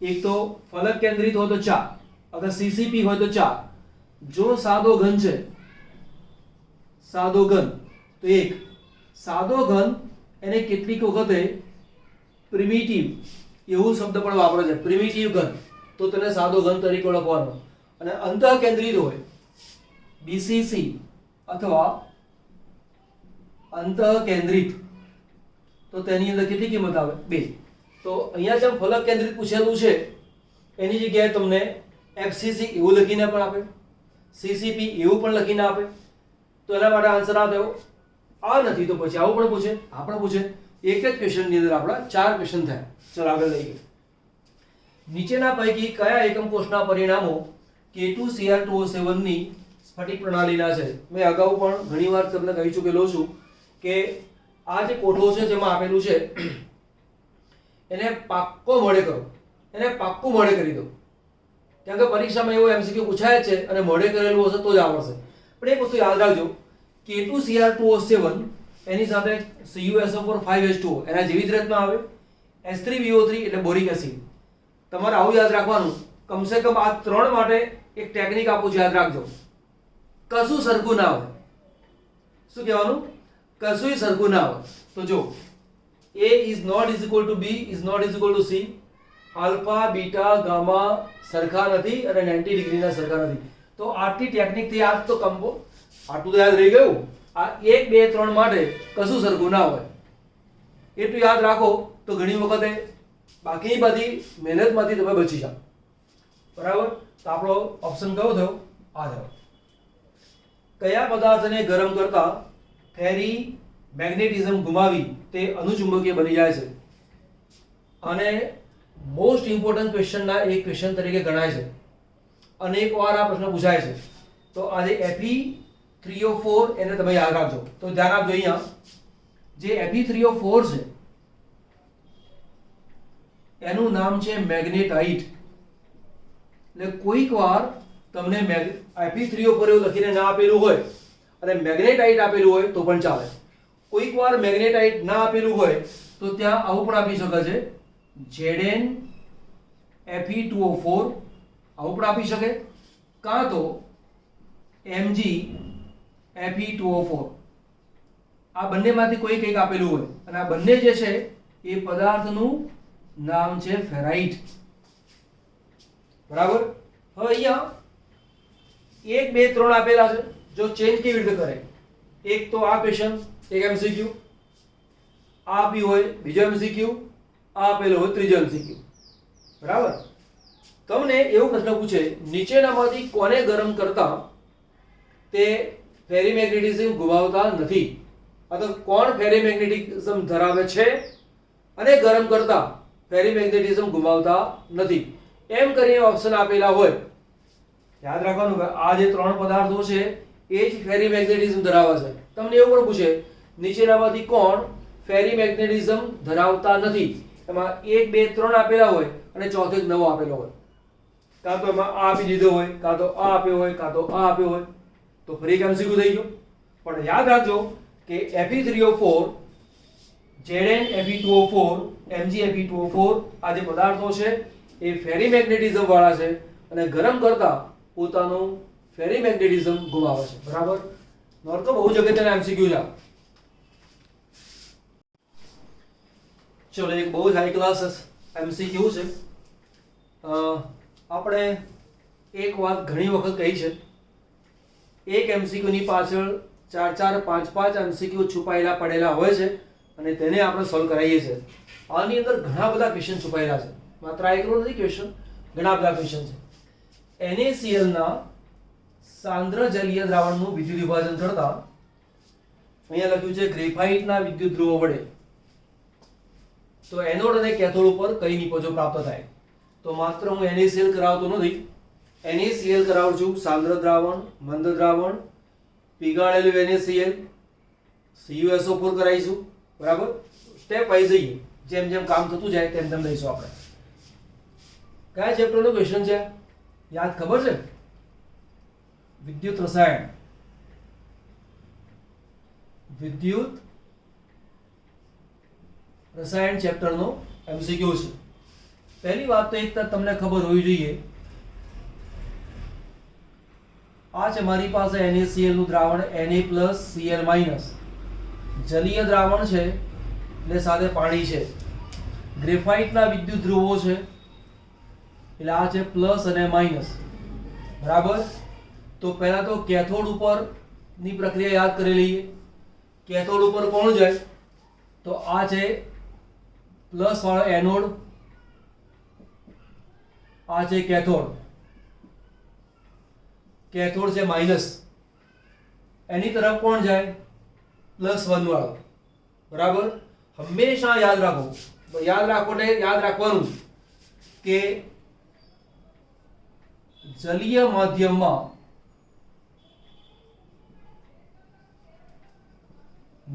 એક તો ફલક કેન્દ્રિત હોય તો 4 અગર સીસીપી હોય તો 4. જો સાદો ઘન છે, સાદો ઘન તો 1. સાદો ઘન એને કેટલીક વખતે પ્રિમિટિવ એવું શબ્દ પણ વાપરે છે, પ્રિમિટિવ ઘન, તો તેને સાદો ઘન તરીકે ઓળખવાનો. અને અંતઃ કેન્દ્રિત હોય બીસીસી અથવા અંતઃ કેન્દ્રિત તો તેની અંદર કેટલી કિંમત આવે? 2. તો અહીંયા જેમ ફલક કેન્દ્રિત પૂછેલું છે એની જગ્યાએ તમને એફસીસી એવું લખીને પણ આપે, સીસીપી એવું પણ લખીને આપે. તો એના માટે આન્સર આ થયો. આ નથી તો પછી આવું પણ પૂછે, આ પણ પૂછે. એક જ ક્વેશ્ચનની અંદર આપણા 4 ક્વેશ્ચન થયા. ચલો આગળ લઈએ. નીચેના પૈકી કયા એકમ કોષના પરિણામો K2Cr2O7 ની સ્ફટિક પ્રણાલીના છે? મેં અગાઉ પણ ઘણીવાર તમને કહી ચૂકેલો છું કે આ જે કોઠો છે જેમાં આપેલું છે એને પાક્કો મોડે કરો, એને પાક્કું મોડે કરી દો. કેમ કે પરીક્ષામાં એવો એમસીક્યુ પૂછાય છે અને મોડે કરેલું હશે તો જ આવડશે. પણ એક વસ્તુ યાદ રાખજો, K2Cr2O7 એની સાથે CuSO4 5H2O એના જેવી જ રચના આવે. H3BO3 એટલે બોરિક એસિડ. તમારે આવું યાદ રાખવાનું. કમસે કમ આ 3 માટે એક ટેકનિક આપું છું, યાદ રાખજો. કશું સરખું ના હોય. શું કહેવાનું? કશુંય સરખું ના હોય. તો જો A is not is equal to B is not is equal to C. Alpha beta gamma સરખા નથી અને 90 ડિગ્રીના સરખા નથી. તો આટલી ટેકનિકથી યાદ તો કંબો આટલું તો યાદ રહી ગયું. આ 1 2 3 માટે કશું સરખું ના હોય એટલું યાદ રાખો તો ઘણી વખતે બાકીની બધી મહેનતમાંથી તમે બચી જાઓ. બરાબર. તો આપણો ઓપ્શન કયો થયો? આ થયો. કયા પદાર્થને ગરમ કરતા ફેરી મેગ્નેટિઝમ ગુમાવી તે અનુચુંબકીય બની જાય છે? અને મોસ્ટ ઇમ્પોર્ટન્ટ ક્વેશ્ચનના એક ક્વેશ્ચન તરીકે ગણાય છે. અનેક વાર આ પ્રશ્ન પૂછાય છે. તો આજે Fe3O4 એને તમે યાદ રાખજો. તો ધ્યાન આપજો. અહીંયા જે Fe3O4 છે એનું નામ છે મેગ્નેટાઇટ. એટલે કોઈક વાર તમને Fe3O4 એવું લખીને ના આપેલું હોય અને મેગ્નેટાઇટ આપેલું હોય તો પણ ચાલે. કોઈક વાર મેગ્નેટાઇટ ના આપેલું હોય તો ત્યાં આવું પણ આપી શકે છે, ZnFe2O4 આવું પણ આપી શકે. કાં તો MgFe2O4 આ બંનેમાંથી કોઈ કંઈક આપેલું હોય અને આ બંને જે છે એ પદાર્થનું નામ છે ફેરાઇટ. બરાબર. હવે અહીંયા 1 2 3 આપેલા છે. જો ચેન્જ કેવી રીતે કરે, એક તો આ ક્વેશ્ચન, એક MCQ, આ આપ્યું હોય બીજો MCQ, આ આપેલો હોય ત્રીજો MCQ. બરાબર. તમને એવો પ્રશ્ન પૂછે નીચેનામાંથી કોને ગરમ કરતા તે ફેરીમેગ્નેટિઝમ ગુમાવતા નથી, અથવા કોણ ફેરીમેગ્નેટિઝમ ધરાવે છે અને ગરમ કરતા ફેરીમેગ્નેટિઝમ ગુમાવતા નથી, એમ કરીને ઓપ્શન આપેલા હોય. યાદ રાખવાનું કે આ જે ત્રણ પદાર્થો છે એ જ ફેરીમેગ્નેટિઝમ ધરાવે છે. તમને એવું પણ પૂછે નીચેનામાંથી કોણ ફેરીમેગ્નેટિઝમ ધરાવતા નથી, એમાં 1 2 3 આપેલા હોય અને ચોથો એક નવો આપેલો હોય, કાં તો એમાં આ આપી દીધો હોય, કાં તો આ આપ્યો હોય, કાં તો આ આપ્યો હોય, તો ફરી એક MCQ થઈ ગયો. પણ યાદ રાખજો કે Fe3O4, ZnFe2O4, MgFe2O4 આ જે પદાર્થો છે એ ફેરીમેગ્નેટિઝમ વાળા છે અને ગરમ કરતા પોતાનું ફેરીમેગ્નેટિઝમ ગુમાવે છે. બરાબર. નોટ તો બહુ જ અગત્યના MCQ છે. ચલો એક બહુ જ હાઈ ક્લાસ MCQ છે. આપણે એક વાત ઘણી વખત કહી છે, એક MCQ ની પાછળ 4 4 5 5 MCQ છુપાયેલા પડેલા હોય છે અને તેને આપણે સોલ્વ કરાવીએ છીએ. આની અંદર ઘણા બધા ક્વેશ્ચન છુપાયેલા છે, માત્ર આ એકલો નથી ક્વેશ્ચન, ઘણા બધા ક્વેશ્ચન છે. NaCl ના સાંદ્ર જલીય દ્રાવણનું વિદ્યુત વિભાજન કરતા અહીંયા લખ્યું છે ગ્રેફાઇટના વિદ્યુત ધ્રુવો વડે તો એનોડ અને કેથોડ ઉપર કઈ નિપજો પ્રાપ્ત થાય. તો માત્ર હું NaCl કરાવતો નથી, NaCl કરાવું છું સાંદ્ર દ્રાવણ, મંદ દ્રાવણ, પીગાળેલું NaCl, CuSO4 કરાવીશું. બરાબર. સ્ટેપ વાઇઝ જઈએ, જેમ જેમ કામ થતું જાય તેમ તેમ લઈશું. આપણે કયા ચેપ્ટરનો ક્વેશ્ચન છે યાદ ખબર છે? વિદ્યુત રસાયણ. વિદ્યુત રસાયણ ચેપ્ટરનો MCQ છે. પહેલી વાત તો એક તો તમને ખબર હોવી જોઈએ, આ છે મારી પાસે NaCl નું દ્રાવણ Na+Cl-, જલીય દ્રાવણ છે એટલે સાથે પાણી છે. ગ્રેફાઇટના વિદ્યુત ધ્રુવો છે એટલે આ છે પ્લસ અને માઇનસ. બરાબર. તો પહેલા તો કેથોડ ઉપર ની પ્રક્રિયા યાદ કરી લઈએ. કેથોડ ઉપર કોણ જાય? તો આ છે પ્લસ વાળો એનોડ, આ છે કેથોડ. કેથોડ છે માઇનસ, એની તરફ કોણ જાય? +1 વાળો. બરાબર. હંમેશા યાદ રાખો, યાદ રાખવાનું કે જલીય માધ્યમમાં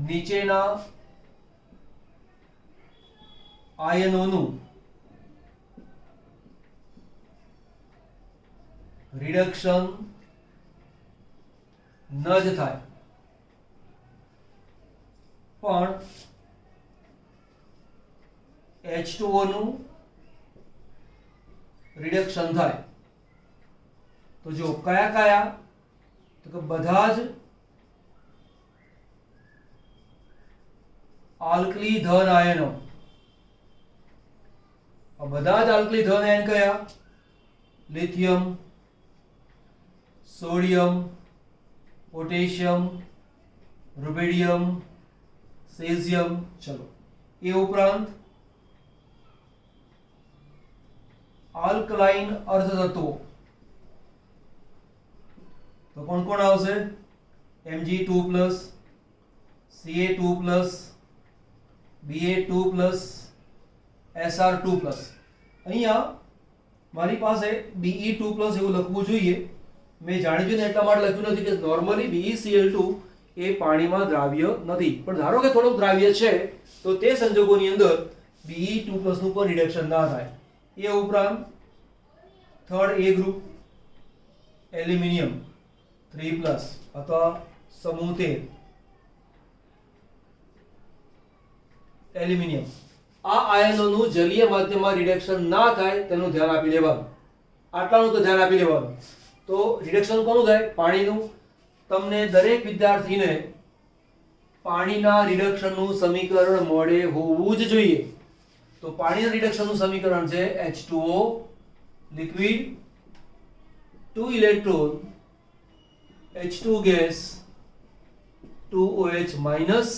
નીચેના આયનોનું રિડક્શન ન જ થાય પણ H2O નું રિડક્શન થાય. તો જો કયા કયા? તો કે બધા જ આલ્કલી ધન આયનો. બધા જ આલ્કલી ધન આયન કયા? Lithium, sodium, potassium, rubidium, caesium. ચલો એ ઉપરાંત આલ્કલાઇન અર્ધતત્વો તો કોણ કોણ આવશે? Mg2+, Ca2+, Ba2+, Sr2+. અહીંયા મારી પાસે Be2+ એવું લખવું જોઈએ, મેં જાણી જોઈને એટલા માટે લખ્યું નથી કે નોર્મલી BeCl2 એ પાણીમાં દ્રાવ્ય નથી, પણ ધારો કે થોડુંક દ્રાવ્ય છે તો તે સંજોગોની અંદર Be2+ નું પણ રિડક્શન ના થાય. એ ઉપરાંત થર્ડ A ગ્રુપ એલ્યુમિનિયમ 3+ અથવા સમૂહ 13 એલ્યુમિનિયમ, આ આયનોનું જલીય માધ્યમમાં રિડક્શન ના થાય તેનું ધ્યાન આપી લેવાનું. આટલાનું તો ધ્યાન આપી લેવાનું. તો રિડક્શન કોનું થાય? પાણીનું. તમને દરેક વિદ્યાર્થીને પાણીના રિડક્શનનું સમીકરણ મળે હોવું જ જોઈએ. તો પાણીના રિડક્શનનું સમીકરણ છે H2O liquid, 2 electron, H2 gas, 2OH minus,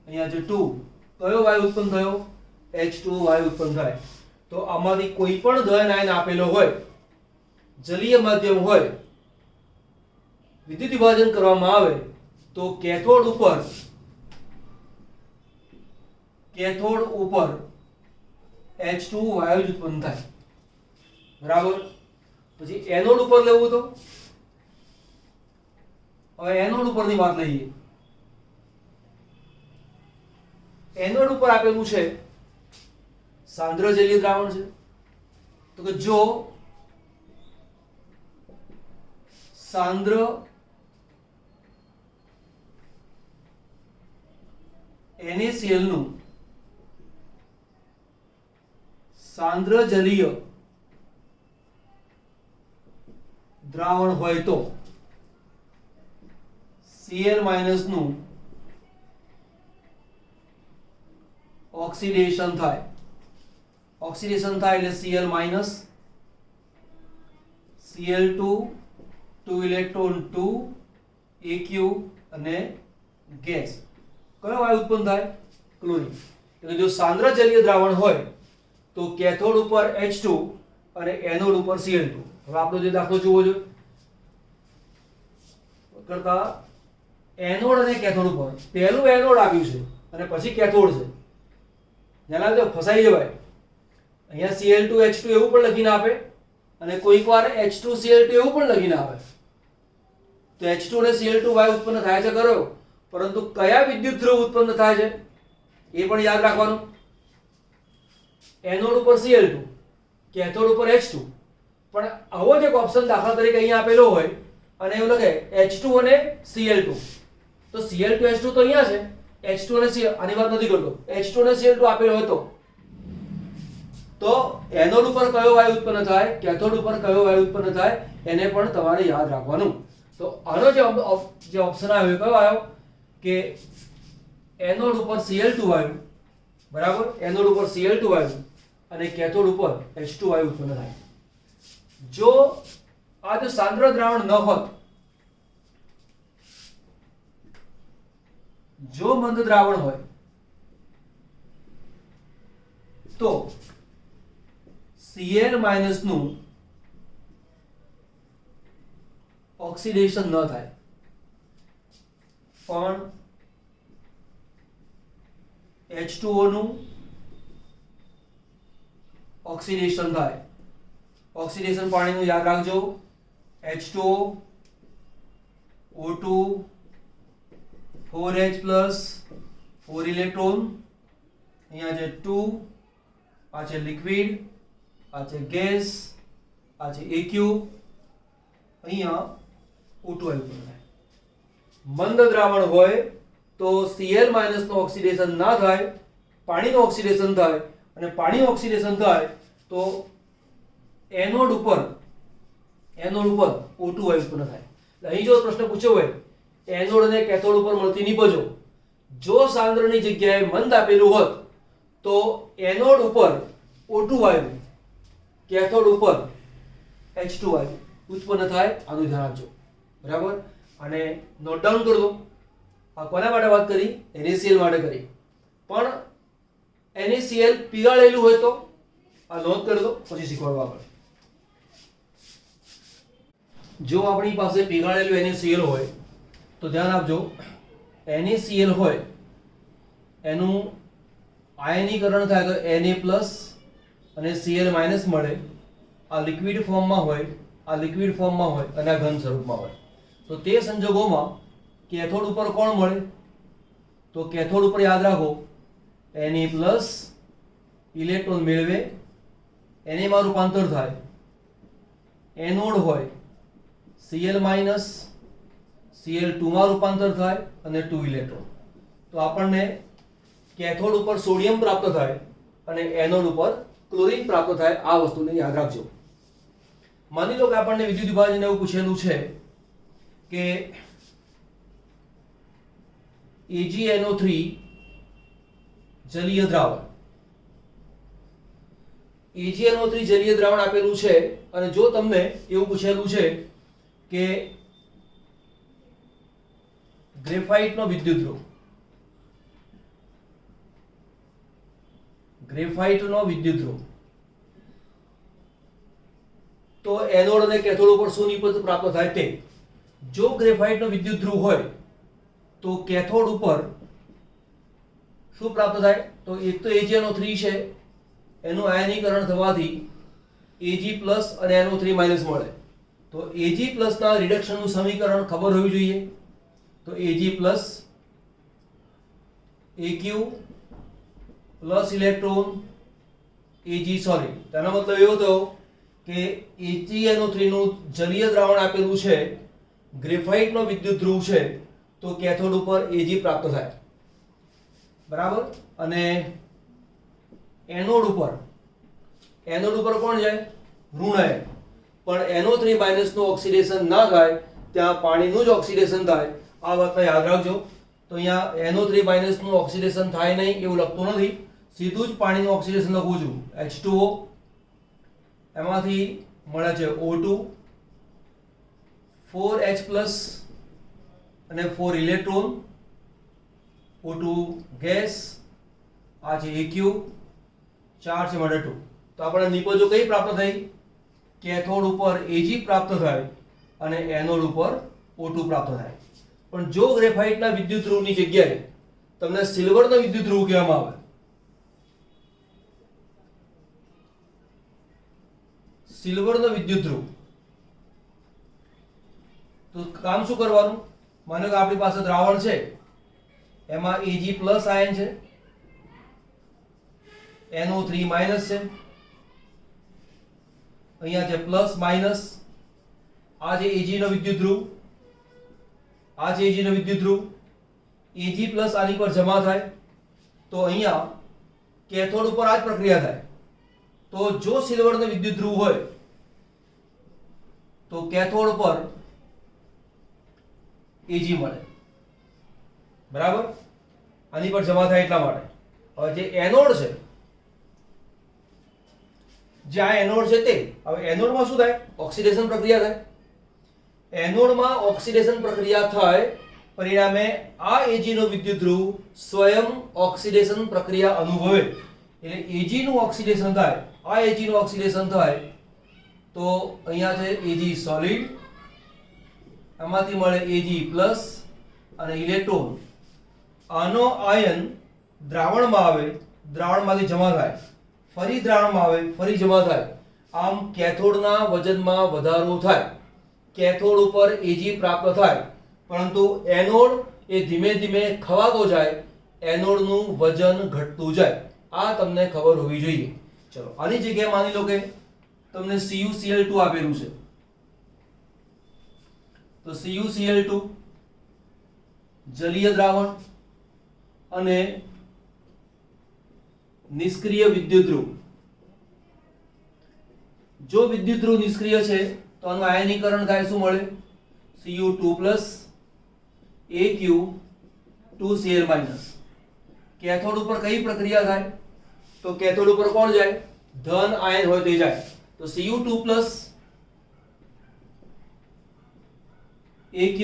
અહીંયા જે 2 કયો વાયુ ઉત્પન્ન થયો? H2O વાયુ ઉત્પન્ન થાય. તો આમાંથી કોઈ પણ ધન આયન આપેલો હોય, જલીય માધ્યમ હોય, વિદ્યુત વિભાજન કરવામાં આવે તો કેથોડ ઉપર H2 વાયુ જ ઉત્પન્ન થાય. બરાબર. પછી એનોડ ઉપર લેવું તો હવે એનોડ ઉપરની વાત લઈએ. એનોડ ઉપર આપેલું છે સાંદ્ર જલીય દ્રાવણ છે. તો કે જો સાંદ્ર NaCl નું સાંદ્ર જલીય દ્રાવણ હોય તો Cl- નું ઓક્સિડેશન થાય. ઓક્સિડેશન થાય એટલે Cl- Cl2 2 ઇલેક્ટ્રોન 2 Aq અને ગેસ. કયો વાયુ ઉત્પન્ન થાય? ક્લોરીન. એટલે જો સાંદ્ર જલીય દ્રાવણ હોય તો કેથોડ ઉપર H2 અને એનોડ ઉપર Cl2. હવે આપણો જે દાખલો જોવો જોઈએ કરતા એનોડ અને કેથોડ ઉપર પહેલું એનોડ આવ્યું છે અને પછી કેથોડ છે. ધ્યાન રાખજો, ફસાઈ જવાય. અહીંયા Cl2H2 એવું પણ લખીને આપે અને કોઈક વાર H2Cl2 એવું પણ લખીને આપે. તો H2 અને Cl2 વાયુ ઉત્પન્ન થાય છે ખરો, પરંતુ કયા વિદ્યુત ધ્રુવ ઉત્પન્ન થાય છે એ પણ યાદ રાખવાનું. એનોડ ઉપર Cl2, કેથોડ ઉપર H2. પણ આવો જ એક ઓપ્શન દાખલા તરીકે અહીંયા આપેલો હોય અને એવું લખે H2 અને Cl2. તો Cl2H2 તો અહીંયા છે, H2 અને Cl આની વાત નથી કરતો. H2 અને Cl2 આપેલો હોય તો એનોડ ઉપર કયો વાયુ ઉત્પન્ન થાય, કેથોડ ઉપર કયો વાયુ ઉત્પન્ન થાય, એને પણ તમારે યાદ રાખવાનું. તો આનો જે ઓપ્શન આવ્યો કયો આવ્યો કે એનોડ ઉપર Cl2 વાયુ, બરાબર, એનોડ ઉપર Cl2 વાયુ અને કેથોડ ઉપર H2 વાયુ ઉત્પન્ન થાય. જો આ જો સાંદ્ર દ્રાવણ ન હોત, જો મંદ દ્રાવણ હોય તો Cl- નું ઓક્સિડેશન ન થાય, પણ H2O નું ઓક્સિડેશન થાય. ઓક્સિડેશન પાણીનું યાદ રાખજો. H2O O2 4H plus 4 electron, અહીંયા છે 2, આ છે લિક્વિડ, આ છે ગેસ, આ છે Aq, અહીંયા O2 ઉત્પન્ન થાય. મંદ દ્રાવણ હોય તો Cl- નું ઓક્સિડેશન ના થાય, પાણીનું ઓક્સિડેશન થાય અને પાણીનું ઓક્સિડેશન થાય તો એનોડ ઉપર O2 વાયુ ઉત્પન્ન થાય. અહીં જો પ્રશ્ન પૂછ્યો હોય એનોડ અને કેથોડ ઉપર મળતી નિપજો, જો સાંદ્રની જગ્યાએ મંદ આપેલું હોત તો એનોડ ઉપર O2 વાયુ, કેથોડ ઉપર H2 વાયુ ઉત્પન્ન થાય. આનું ધ્યાન રાખજો. બરાબર. અને નોટ ડાઉન કરી દો. આ કોના માટે વાત કરી? NaCl માટે કરી. પણ NaCl પીગાળેલું હોય તો આ નોંધ કરી દો, પછી શીખવાડવા આપણે. જો આપણી પાસે પીગાળેલું NaCl હોય તો ધ્યાન આપજો, NaCl હોય એનું આયનીકરણ થાય તો Na+ અને Cl- મળે. આ લિક્વિડ ફોર્મમાં હોય, આ લિક્વિડ ફોર્મમાં હોય અને આ ઘન સ્વરૂપમાં હોય. તો તે સંજોગોમાં કેથોડ ઉપર કોણ મળે? તો કેથોડ ઉપર યાદ રાખો Na+ ઇલેક્ટ્રોન મેળવે, Na માં રૂપાંતર થાય, એનોડ હોય Cl- Cl2 માં રૂપાંતર થાય અને 2 ઇલેક્ટ્રોન. તો આપણને કેથોડ ઉપર સોડિયમ પ્રાપ્ત થાય અને એનોડ ઉપર ક્લોરીન પ્રાપ્ત થાય. આ વસ્તુને યાદ રાખજો. માની લો કે આપણને વિદ્યુત વિભાજન એવું પૂછેલું છે કે AgNO3 જલીય દ્રાવણ. AgNO3 જલીય દ્રાવણ આપેલું છે અને જો તમને એવું પૂછેલું છે કે ગ્રેફાઇટનો વિદ્યુતધ્રુવ, તો એનોડ અને કેથોડ ઉપર શું નિપજ પ્રાપ્ત થાય તે. જો ગ્રેફાઇટનો વિદ્યુતધ્રુવ હોય તો કેથોડ ઉપર શું પ્રાપ્ત થાય? તો એક તો AgNO3 છે, એનું આયનીકરણ થવાથી Ag+ અને NO3- મળે. તો Ag+ ના રિડક્શનનું સમીકરણ ખબર હોવી જોઈએ. તો Ag+ AQ plus electron Ag solid. તેનો મતલબ એવો થયો કે AgNO3 નું જલીય દ્રાવણ આપેલું છે, ગ્રેફાઇટનો વિદ્યુતધ્રુવ છે, તો કેથોડ ઉપર Ag પ્રાપ્ત થાય. બરાબર. અને એનોડ ઉપર કોણ જાય? ઋણ આયન. પણ NO3- નું ઓક્સિડેશન ના થાય, ત્યાં પાણીનું જ ઓક્સિડેશન થાય. આ વાતને યાદ રાખજો. તો અહીંયા NO3- નું ઓક્સિડેશન થાય નહીં એવું લખતું નથી, સીધું જ પાણીનું ઓક્સિડેશન લખું છું. H2O, એમાંથી મળે છે O2, 4H+ અને 4 ઇલેક્ટ્રોન, O2 ગેસ, આ છે AQ, 4 છે મળે 2. તો આપણે નિપજો કઈ પ્રાપ્ત થઈ? કેથોડ ઉપર Ag પ્રાપ્ત થાય અને એનોડ ઉપર O2 પ્રાપ્ત થાય. પણ જો ગ્રેફાઇટના વિદ્યુતધ્રુવની જગ્યાએ તમને સિલ્વરનો વિદ્યુતધ્રુવ કહેવામાં આવે, સિલ્વરનો વિદ્યુતધ્રુવ, તો કામ શું કરવાનું? માનો કે આપણી પાસે દ્રાવણ છે, એમાં Ag+ આયન છે, NO3- છે, અહીંયા છે પ્લસ-, આ છે Ag નો વિદ્યુતધ્રુવ, આ છે Ag નો વિદ્યુતધ્રુવ. Ag+ આની પર જમા થાય તો અહીંયા કેથોડ ઉપર આ જ પ્રક્રિયા થાય. તો જો સિલ્વરનો વિદ્યુતધ્રુવ હોય તો કેથોડ પર Ag મળે. બરાબર. આની પર જમા થાય એટલા માટે. હવે જે એનોડ છે, જે આ એનોડ છે તે, હવે એનોડમાં શું થાય? ઓક્સિડેશન પ્રક્રિયા થાય. એનોડમાં ઓક્સિડેશન પ્રક્રિયા થાય, પરિણામે આ Ag નો વિદ્યુતધ્રુવ સ્વયં ઓક્સિડેશન પ્રક્રિયા અનુભવે. એટલે Ag નું ઓક્સિડેશન થાય, આ Ag નું ઓક્સિડેશન થાય તો અહીંયા છે Ag સોલિડ, આમાંથી મળે Ag+ અને ઇલેક્ટ્રોન. આનો આયન દ્રાવણમાં આવે, દ્રાવણમાંથી જમા થાય, ફરી દ્રાવણમાં આવે, ફરી જમા થાય. આમ કેથોડના વજનમાં વધારો થાય, કેથોડ ઉપર Ag પ્રાપ્ત થાય, પરંતુ એનોડ એ ધીમે ધીમે ખવાતો જાય, એનોડનું વજન ઘટતું જાય. આ તમને ખબર હોવી જોઈએ. ચલો, આની જગ્યાએ માની લો કે તમને CuCl2 આપેલું છે, તો CuCl2 જલીય દ્રાવણ અને નિષ્ક્રિય વિદ્યુતધ્રુવ. જો વિદ્યુતધ્રુવ નિષ્ક્રિય છે તો આનું આયનીકરણ થાય, શું મળે? Cu2+ AQ 2Cl-. કેથોડ ઉપર કઈ પ્રક્રિયા થાય? તો કેથોડ ઉપર કોણ જાય? ધન આયન હોય તે જાય. તો Cu2+ AQ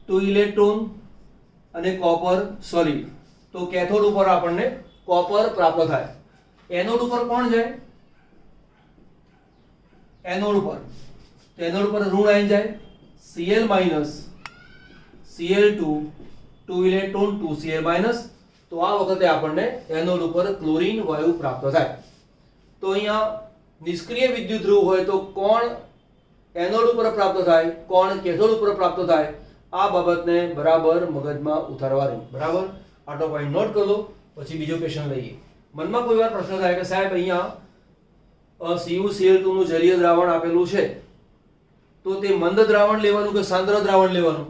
2 ઇલેક્ટ્રોન અને કોપર સોલિડ. તો કેથોડ ઉપર આપણને કોપર પ્રાપ્ત થાય. એનોડ ઉપર કોણ જાય? એનોડ ઉપર, તો એનોડ ઉપર ઋણ આયન જાય, Cl- Cl2 2 ઇલેક્ટ્રોન 2 Cl-. તો આ વખતે આપણને એનોડ ઉપર ક્લોરીન વાયુ પ્રાપ્ત થાય. તો અહીંયા નિષ્ક્રિય વિદ્યુતધ્રુવ હોય તો કોણ એનોડ ઉપર પ્રાપ્ત થાય, કોણ કેથોડ ઉપર પ્રાપ્ત થાય, આ બાબતને બરાબર મગજમાં ઉતારવાની. બરાબર. આટલો પોઈન્ટ નોટ કરી લો, પછી બીજો ક્વેશ્ચન લઈએ. મનમાં કોઈ વાર પ્રશ્ન થાય કે સાહેબ અહીંયા CuCl2 નું જલીય દ્રાવણ આપેલું છે, તો તે મંદ દ્રાવણ લેવાનું કે સાંદ્ર દ્રાવણ લેવાનું?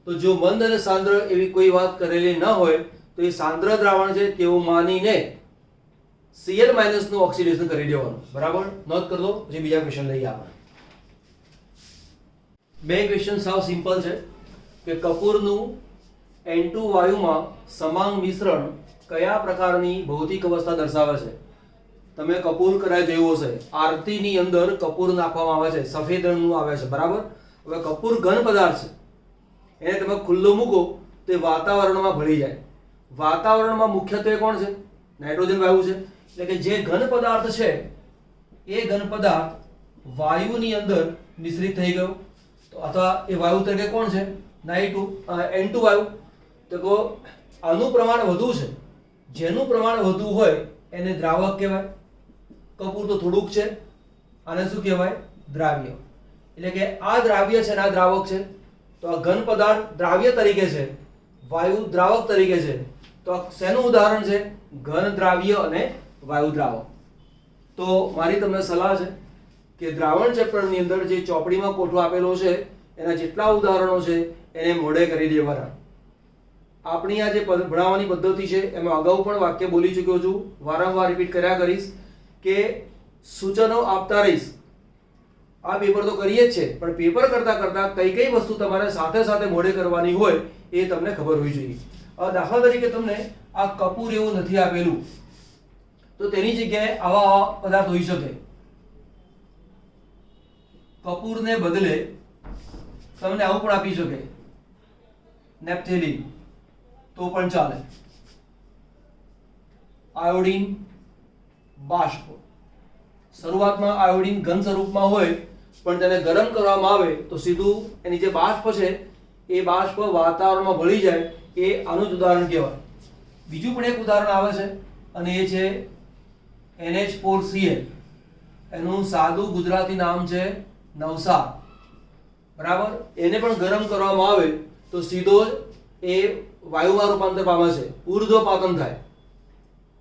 તો જો મંદ અને સાંદ્ર એવી કોઈ વાત કરેલી ન હોય તો એ સાંદ્ર દ્રાવણ છે તેવું માનીને Cl- નું ઓક્સિડેશન કરી દેવાનું. બરાબર. નોટ કરી દો, પછી બીજા ક્વેશ્ચન લઈએ આપણે. બે ક્વેશ્ચન સાવ સિમ્પલ છે કે કપૂરનું N2 વાયુમાં સમાંગ મિશ્રણ કયા પ્રકારની ભૌતિક અવસ્થા દર્શાવે છે? તમે કપૂર કદાચ જોયું હશે, આરતી ની અંદર કપૂર નાખવામાં આવે છે, સફેદ રંગનું આવે છે, બરાબર. હવે કપૂર ઘન પદાર્થ છે, એને તમે ખુલ્લો મૂકો તો એ વાતાવરણમાં ભળી જાય. વાતાવરણમાં મુખ્યત્વે કોણ છે? નાઇટ્રોજન વાયુ છે. એટલે કે જે ઘન પદાર્થ છે એ ઘન પદાર્થ વાયુની અંદર મિશ્રિત થઈ ગયો, તો અથવા એ વાયુ તરીકે કોણ છે? N2 વાયુ. તો આનું પ્રમાણ વધુ છે, જેનું પ્રમાણ વધુ હોય એને દ્રાવક કહેવાય. કપૂર તો થોડુંક છે, આને શું કહેવાય? દ્રાવ્ય. એટલે કે આ દ્રાવ્ય છે ને આ દ્રાવક છે. તો આ ઘન પદાર્થ દ્રાવ્ય તરીકે છે, વાયુ દ્રાવક તરીકે છે. તો આ શેનું ઉદાહરણ છે? ઘન દ્રાવ્ય અને વાયુ દ્રાવક. તો મારી તમને સલાહ છે કે દ્રાવણ ચેપ્ટરની અંદર જે ચોપડીમાં કોઠો આપેલો છે એના જેટલા ઉદાહરણો છે એને મોઢે કરી દેવાના. આપણી આ જે ભણાવવાની પદ્ધતિ છે એમાં અગાઉ પણ વાક્ય બોલી ચૂક્યો છું, વારંવાર રિપીટ કર્યા કરીશ કે સૂચનો આપતા રહીશ. આ પેપર તો કરીએ જ છે, પણ પેપર કરતા કરતા કઈ કઈ વસ્તુ તમારે સાથે સાથે મોઢે કરવાની હોય એ તમને ખબર હોવી જોઈએ. દાખલા તરીકે તમને આ કપૂર એવું નથી આપેલું, તો તેની જગ્યાએ આવા પદાર્થ હોઈ શકે. કપૂરને બદલે તમને આવું પણ આપી શકે, નેપ્થેલિન, તો પણ ચાલે. આયોડીન બાષ્પ. શરૂઆતમાં આયોડીન ઘન સ્વરૂપમાં હોય, પણ તેને ગરમ કરવામાં આવે તો સીધું એની જે બાષ્પ છે એ બાષ્પ વાતાવરણમાં ભળી જાય. એ આનું જ ઉદાહરણ કહેવાય. બીજું પણ એક ઉદાહરણ આવે છે અને એ છે NH4Cl. એનું સાદું ગુજરાતી નામ છે નવસાર, બરાબર. એને પણ ગરમ કરવામાં આવે તો સીધો એ વાયુમાં રૂપાંતર પામે છે, ઉર્ધ્વપાતન થાય.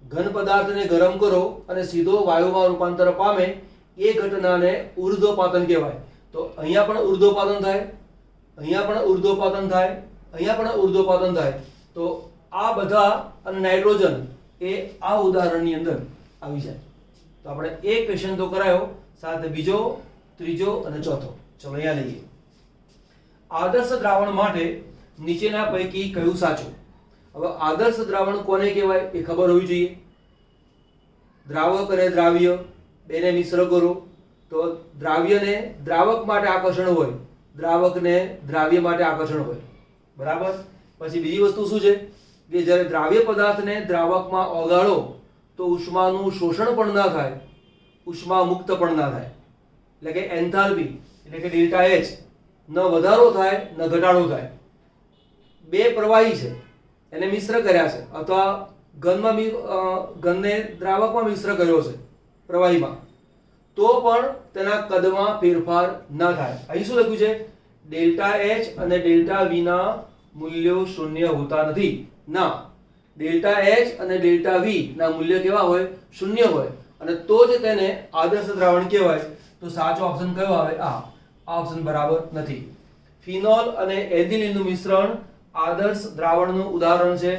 ઘન પદાર્થને ગરમ કરો અને સીધો વાયુમાં રૂપાંતર પામે એ ઘટનાને ઉર્ધ્વપાતન કહેવાય. તો અહીંયા પણ ઉર્ધ્વપાતન થાય, અહીંયા પણ ઉર્ધ્વપાતન થાય, અહીંયા પણ ઉર્ધ્વપાતન થાય. તો આ બધા અને નાઇટ્રોજન એ આ ઉદાહરણની અંદર આવી જાય. તો આપણે એક ક્વેશ્ચન તો કરાયો, સાથે બીજો, ત્રીજો અને ચોથો. ચલો અહીંયા લઈએ. આદર્શ દ્રાવણ માટે નીચેના પૈકી કયું સાચું? હવે આદર્શ દ્રાવણ કોને કહેવાય એ ખબર હોવી જોઈએ. દ્રાવક અને દ્રાવ્ય બેને મિશ્ર કરો તો દ્રાવ્યને દ્રાવક માટે આકર્ષણ હોય, દ્રાવકને દ્રાવ્ય માટે આકર્ષણ હોય, બરાબર. પછી બીજી વસ્તુ શું છે કે જ્યારે દ્રાવ્ય પદાર્થને દ્રાવકમાં ઓગાળો તો ઉષ્માનું શોષણ પણ ના થાય, ઉષ્મા મુક્ત પણ ના થાય. એટલે કે એન્થાલ્પી એટલે કે ડેલ્ટા એચ ન વધારો થાય ન ઘટાડો થાય. બે પ્રવાહી છે, એને મિશ્ર કર્યા છે, અથવા ઘનને દ્રાવકમાં મિશ્ર કર્યો છે પ્રવાહીમાં, તો પણ તેના કદમાં ફેરફાર ન થાય. અહીં શું લખ્યું છે? ડેલ્ટા એચ અને ડેલ્ટા વી ના મૂલ્યો શૂન્ય હોતા નથી. ના, ડેલ્ટા એચ અને ડેલ્ટા વી ના મૂલ્ય કેવા હોય? શૂન્ય હોય. અને તો જ તેને આદર્શ દ્રાવણ કહેવાય. તો સાચો ઓપ્શન કયો આવે? આ ઓપ્શન બરાબર નથી. ફિનોલ અને એથિલિનનું મિશ્રણ આદર્શ દ્રાવણનું ઉદાહરણ છે?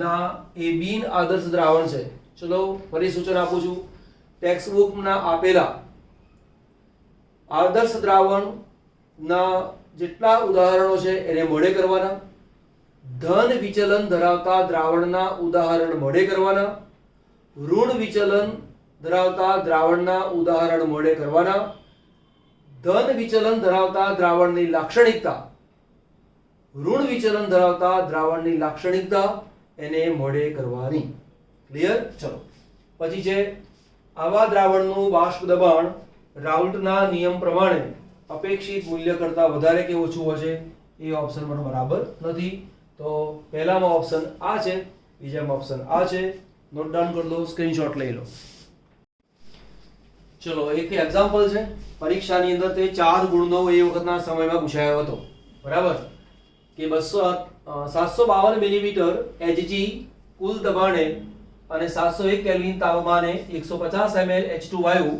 ના, એ બિન આદર્શ દ્રાવણ છે. ચલો ફરી સૂચન આપું છું. ટેક્સ્ટ બુકના આપેલા આદર્શ દ્રાવણના જેટલા ઉદાહરણો છે એને મોઢે કરવાના. ધન વિચલન ધરાવતા દ્રાવણના ઉદાહરણ મોઢે કરવાના. ઋણ વિચલન ધરાવતા દ્રાવણના ઉદાહરણ મોઢે કરવાના. ધન વિચલન ધરાવતા દ્રાવણની લાક્ષણિકતા, ઋણ વિચલન ધરાવતા દ્રાવણની લાક્ષણિકતા એને મોઢે કરવાની. ક્લિયર? ચલો પછી છે આવા દ્રાવણનું બાષ્પ દબાણ રાઉલ્ટના નિયમ પ્રમાણે અપેક્ષિત મૂલ્ય કરતાં વધારે કે ઓછું હશે? એ ઓપ્શન પણ બરાબર નથી. તો પહેલામાં ઓપ્શન આ છે, બીજામાં ઓપ્શન આ છે. નોટ ડાઉન કરી લો, સ્ક્રીનશોટ લઈ લો. ચલો એક એક્ઝામ્પલ છે પરીક્ષાની અંદર, તે 4 ગુણનો એ વખતના સમયમાં પૂછાયો હતો, બરાબર. કે 752 મિલીમીટર Hg કુલ દબાણે અને 701 કેલ્વિન તાપમાને 150 ml H2 વાયુ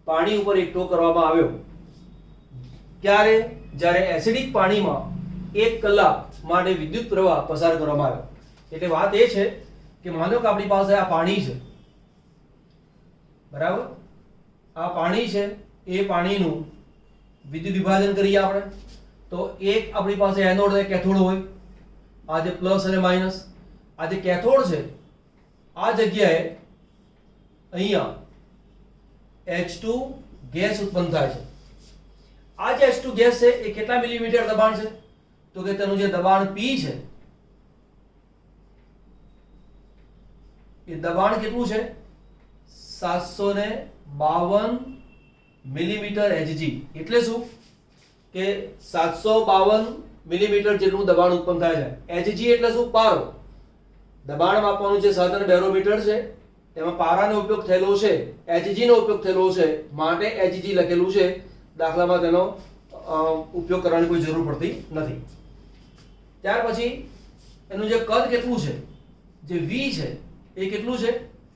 પાણી ઉપર એકઠો કરવામાં આવ્યો. ક્યારે? જ્યારે એસિડિક પાણીમાં 1 કલાક માટે વિદ્યુત પ્રવાહ પસાર કરવામાં આવ્યો. એટલે વાત એ છે કે માનો કે આપણી પાસે આ પાણી છે, બરાબર. આ પાણી છે, એ પાણીનું વિદ્યુત વિભાજન કરીએ આપણે તો એક આપણી પાસે એનોડ અને કેથોડ હોય, આ જે પ્લસ અને માઇનસ, આ જે કેથોડ છે આ જગ્યાએ અહીંયા H2 ગેસ ઉત્પન્ન થાય છે. આ જે H2 ગેસ છે એ કેટલા મિલીમીટર દબાણ છે? તો કે તેનું જે દબાણ P છે એ દબાણ કેટલું છે? 752 મિલીમીટર Hg. એટલે શું કે 752 મિલીમીટર જેટલું દબાણ ઉત્પન્ન થાય છે. Hg એટલે શું? પારો. દબાણ માપવાનું જે સાધન બેરોમીટર છે એમાં પારાનો ઉપયોગ થયેલો છે, Hg નો ઉપયોગ થયેલો છે, માટે Hg લખેલું છે. દાખલામાં તેનો ઉપયોગ કરવાની કોઈ જરૂર પડતી નથી. ત્યાર પછી એનું જે કદ કેટલું છે, જે V છે એ કેટલું છે?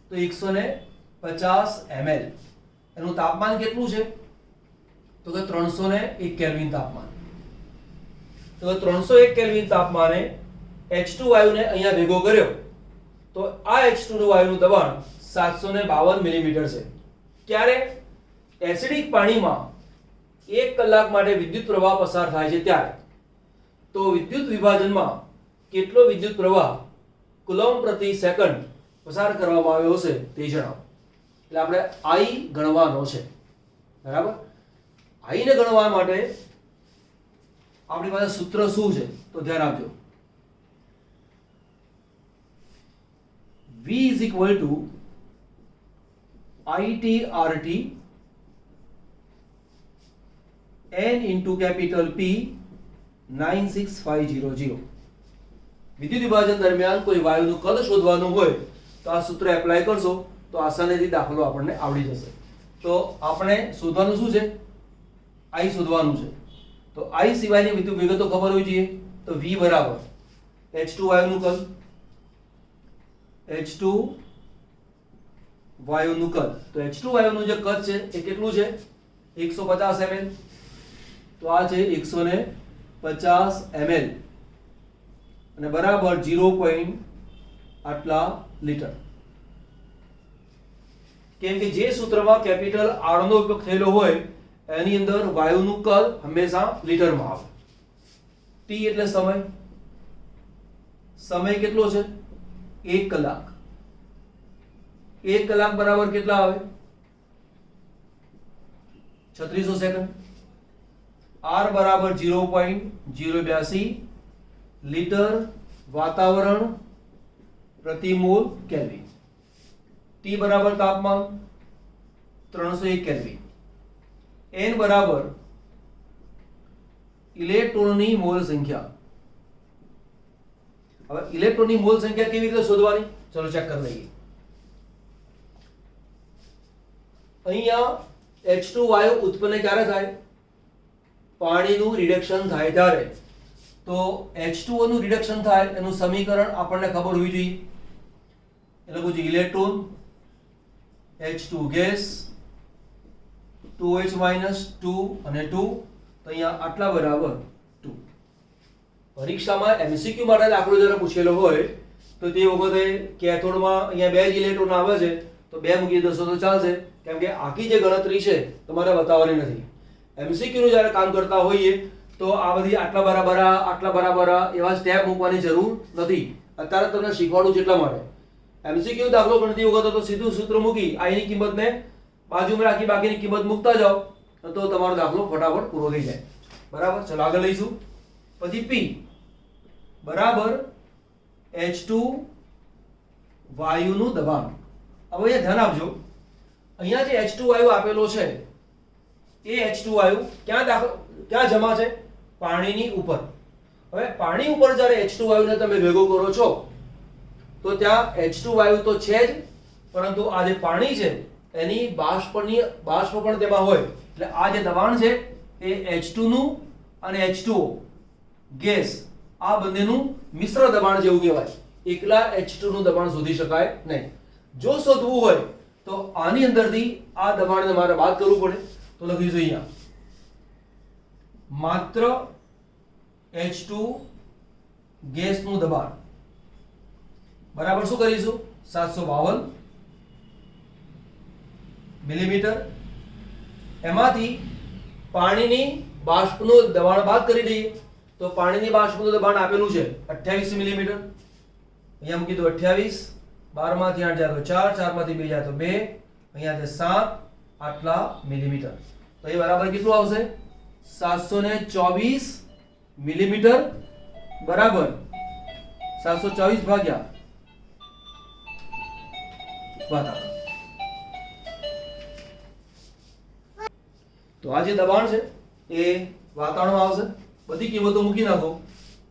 તો 150 ml. એનું તાપમાન કેટલું છે? તો કે 301 કેલ્વિન તાપમાન. તો 301 કેલ્વિન તાપમાને H2 વાયુને અહીંયા ભેગો કર્યો તો આ H2 વાયુનું દબાણ 752 મિલીમીટર છે. ત્યારે એસિડિક પાણીમાં 1 કલાક માટે વિદ્યુત પ્રવાહ પસાર થાય છે ત્યારે તો વિદ્યુત વિભાજનમાં કેટલો વિદ્યુત પ્રવાહ કુલોમ્બ પ્રતિ સેકન્ડ પસાર કરવામાં આવ્યો હશે તે જણાવો. એટલે આપણે I ગણવાનો છે. બરાબર? I ને ગણવા માટે આપણી પાસે સૂત્ર શું છે તો ધ્યાન આપજો. V is equal to ITRT N into capital P 96500. વિદ્યુત વિભાજન દરમિયાન કોઈ વાયુનું કદ શોધવાનું હોય તો આ સૂત્ર એપ્લાય કરશો તો આસાનીથી દાખલો આપણને આવડી જશે. તો આપણે શોધવાનું શું છે? I શોધવાનું છે. તો I સિવાયની વિદ્યુત વિગતો ખબર હોવી જોઈએ. તો V બરાબર H2 વાયુનું કદ, H2 વાયુનું કદ. તો H2 વાયુનું જે કદ છે એ કેટલું છે? 150 ml. તો આ છે 150 ml અને બરાબર 0. આટલા લીટર. કેમ કે જે સૂત્રમાં કેપિટલ R નો ઉપયોગ થયેલો હોય એની અંદર વાયુનું કદ હંમેશા લીટરમાં આવે. T એટલે સમય. સમય કેટલો છે? 1 કલાક. 1 કલાક બરાબર કેટલા આવે? 3600 સેકન્ડ. R બરાબર 0.082 લીટર વાતાવરણ પ્રતિ મોલ કેલ્વિન. T બરાબર તાપમાન 301 કેલ્વિન. N બરાબર ઇલેક્ટ્રોનની મોલ સંખ્યા. હવે ઇલેક્ટ્રોનની મોલ સંખ્યા કેવી રીતે શોધવાની? ચલો ચેક કરી લઈએ. અહીંયા H2 વાયુ ઉત્પન્ન ક્યારે થાય? પાણીનું રિડક્શન થાય ત્યારે. તો H2O નું રિડક્શન થાય એનું સમીકરણ આપણને ખબર હોવી જોઈએ. એટલે લખું છું ઇલેક્ટ્રોન H2 ગેસ 2H - 2 અને 2 તો અહીંયા આટલા બરાબર 2. પરીક્ષામાં MCQ માટે દાખલો જ્યારે પૂછેલો હોય તો તે વખતે કેથોડમાં અહીંયા 2 જ ઇલેક્ટ્રોન આવે છે તો 2 મૂકી દેશો તો ચાલશે, કેમ કે આખી જે ગણતરી છે તમારે બતાવવાની નથી. MCQ નું જ્યારે કામ કરતા હોઈએ તો આ બધી આટલા બરાબર એવા સ્ટેપ મૂકવાની જરૂર નથી. અત્યારે તમને શીખવાડું છે એટલા માટે. MCQ દાખલો ગણતી વખતે તો સીધું સૂત્ર મૂકી I ની કિંમતને બાજુમાં રાખી બાકીની કિંમત મૂકતા જાઓ તો તમારો દાખલો ફટાફટ પૂરો થઈ જાય. બરાબર? ચલો આગળ લઈશું. પછી P બરાબર H2 વાયુનું દબાણ. હવે અહીંયા ધ્યાન આપજો. અહીંયા જે H2 વાયુ આપેલો છે એ H2 વાયુ ક્યાં જમા છે? પાણીની ઉપર. હવે પાણી ઉપર જ્યારે H2 વાયુને તમે ભેગો કરો છો તો ત્યાં H2 વાયુ તો છે જ, પરંતુ આ જે પાણી છે એની બાષ્પ પણ તેમાં હોય. એટલે આ જે દબાણ છે એ H2 નું અને H2O ગેસ આ બંનેનું મિશ્ર દબાણ જેવું કહેવાય. એકલા H2 નું દબાણ શોધી શકાય નહીં. જો શોધવું હોય તો આની અંદરથી આ દબાણને મારે બાદ કરવું પડે. તો લખીશું અહીંયા માત્ર H2 ગેસનું દબાણ બરાબર શું કરીશું? 752 મિલીમીટર. એમાંથી પાણીની બાષ્પનું દબાણ બાદ કરી દઈએ તો પાણીની બાષ્પનું દબાણ આપેલું છે 28 મિલીમીટર. અહીંયા મૂકી દો 28, 12 માંથી 8 જાય તો 4, 4 માંથી 2 જાય તો 2, અહીંયા છે 7 આટલા મિલીમીટર. તો એ બરાબર કેટલું આવશે? 724 મિલીમીટર બરાબર 724 ભાગ્યા વાતાવરણ. તો આ જે દબાણ છે એ વાતાવરણમાં આવશે. બધી કિંમતો મૂકી નાખો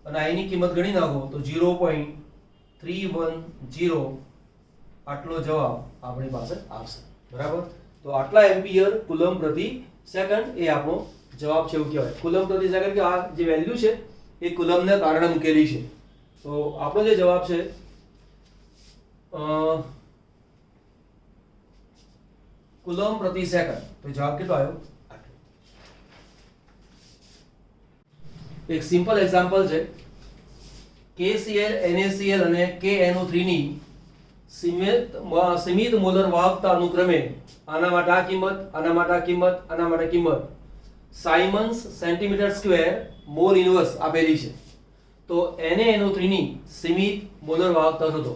અને આની કિંમત ગણી નાખો તો 0.310 આટલો જવાબ આપણી પાસે આવશે બરાબર. તો આટલા એમ્પિયર કુલમ પ્રતિ સેકન્ડ એ આપણો જવાબ છે એવું કહેવાય. કુલમ પ્રતિ સેકન્ડ કે આ જે વેલ્યુ છે એ કુલમને કારણે મૂકેલી છે. તો આપણો જે જવાબ છે કુલમ પ્રતિ સેકન્ડ, તો જવાબ કેટલો આવ્યો? એક સિમ્પલ એક્ઝામ્પલ છે. KCl NaCl અને KNO3 ની સીમિત મોલર વાહકતા અનુક્રમે આના માટે આ કિંમત, આના માટે આ કિંમત, આના માટે કિંમત Symons centimetre square mole inverse આપેલી છે. તો NaNO3 ની સીમિત મોલર વાહકતા શોધો.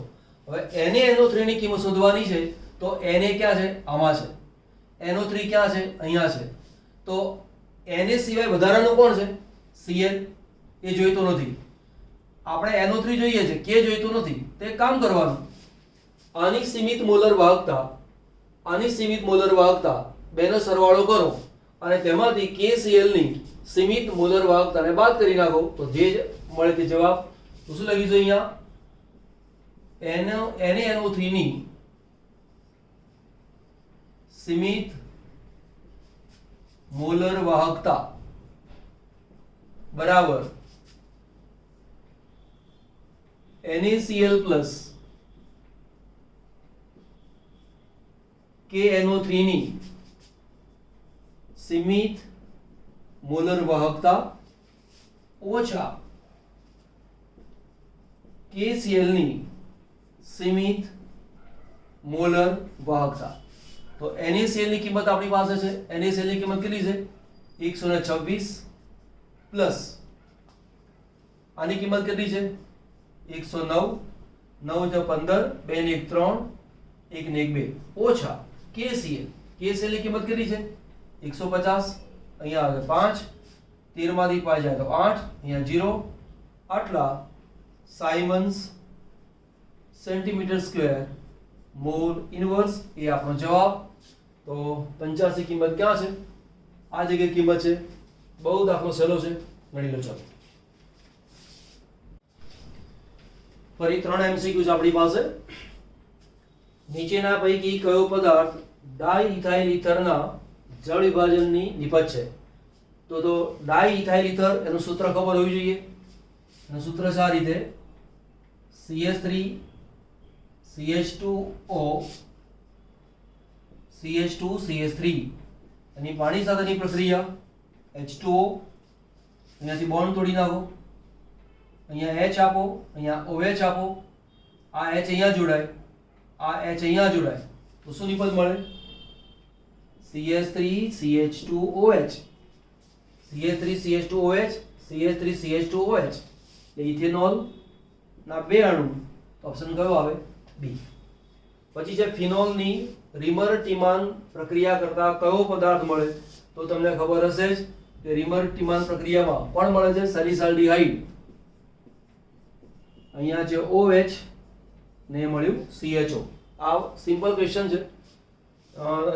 હવે NaNO3 ની કિંમત શોધવાની છે તો Na ક્યાં છે? આમાં છે. NO3 ક્યાં છે? અહીંયા છે. તો Na સિવાય વધારાનું કોણ છે? Cl. એ જોઈતો નથી. આપણે NO3 જોઈએ છે, K જોઈતો નથી. તો એક કામ કરવાનું, આની સીમિત મોલર વાહકતા, આની સીમિત મોલર વાહકતા બેનો સરવાળો કરો અને તેમાંથી KCl ની સીમિત મોલર વાહકતાને બાદ કરી નાખો તો જે મળે તે જવાબ. તો શું લખીશું અહીંયા? NaNO3 ની સીમિત મોલર વાહકતા બરાબર NaCl પ્લસ KNO3 ની સીમિત મોલર વાહકતા ઓછા KCl ની સીમિત મોલર વાહકતા. તો NaCl ની કિંમત આપણી પાસે છે. NaCl ની કિંમત કેટલી છે? 126 પ્લસ આની કિંમત કેટલી છે? 109, 9 × 15, 2 ને 1 3, 1 ને 1 2 ઓછા KCl. KCl ની કિંમત કેટલી છે? 150, અહીંયા આવે 5, 13 માંથી 5 જાય તો 8, અહીંયા 0 આટલા siemens centimetre square mole inverse એ આપણો જવાબ. તો 85 કિંમત ક્યાં છે? આ જગ્યાએ કિંમત છે. બહુ દાખલો સહેલો છે, ગણી લો. ચાલો ફરી 3 MCQs આપણી પાસે. નીચેના પૈકી કયો પદાર્થ ડાઇઇથાઇલ ઇથરના જળ વિભાજનની નિપજ છે? તો ડાઇઇથાઇલ ઇથર એનું સૂત્ર ખબર હોવી જોઈએ. એનું સૂત્ર છે આ રીતે: CH3 CH2O CH2 CH3 એની પાણી સાથેની પ્રક્રિયા H2O. અહીંયાથી બોન્ડ તોડી નાખો, અહીંયા H આપો, અહીંયા OH આપો. આ H અહીંયા જોડાય, આ H અહીંયા જોડાય તો શું નિપજ મળે? CH3 CH2OH CH3 CH2OH CH3 CH2OH એટલે ઇથેનોલ ના બે અણુ. તો ઓપ્શન કયો આવે? બી. પછી છે ફિનોલની રીમર ટીમાન પ્રક્રિયા કરતા કયો પદાર્થ મળે? તો તમને ખબર હશે જ કે રીમર ટીમાન પ્રક્રિયામાં કોણ મળે છે? સેલિસાલ્ડિહાઇડ. અહીંયા જે OH ને મળ્યું CHO. આ સિમ્પલ ક્વેશ્ચન છે.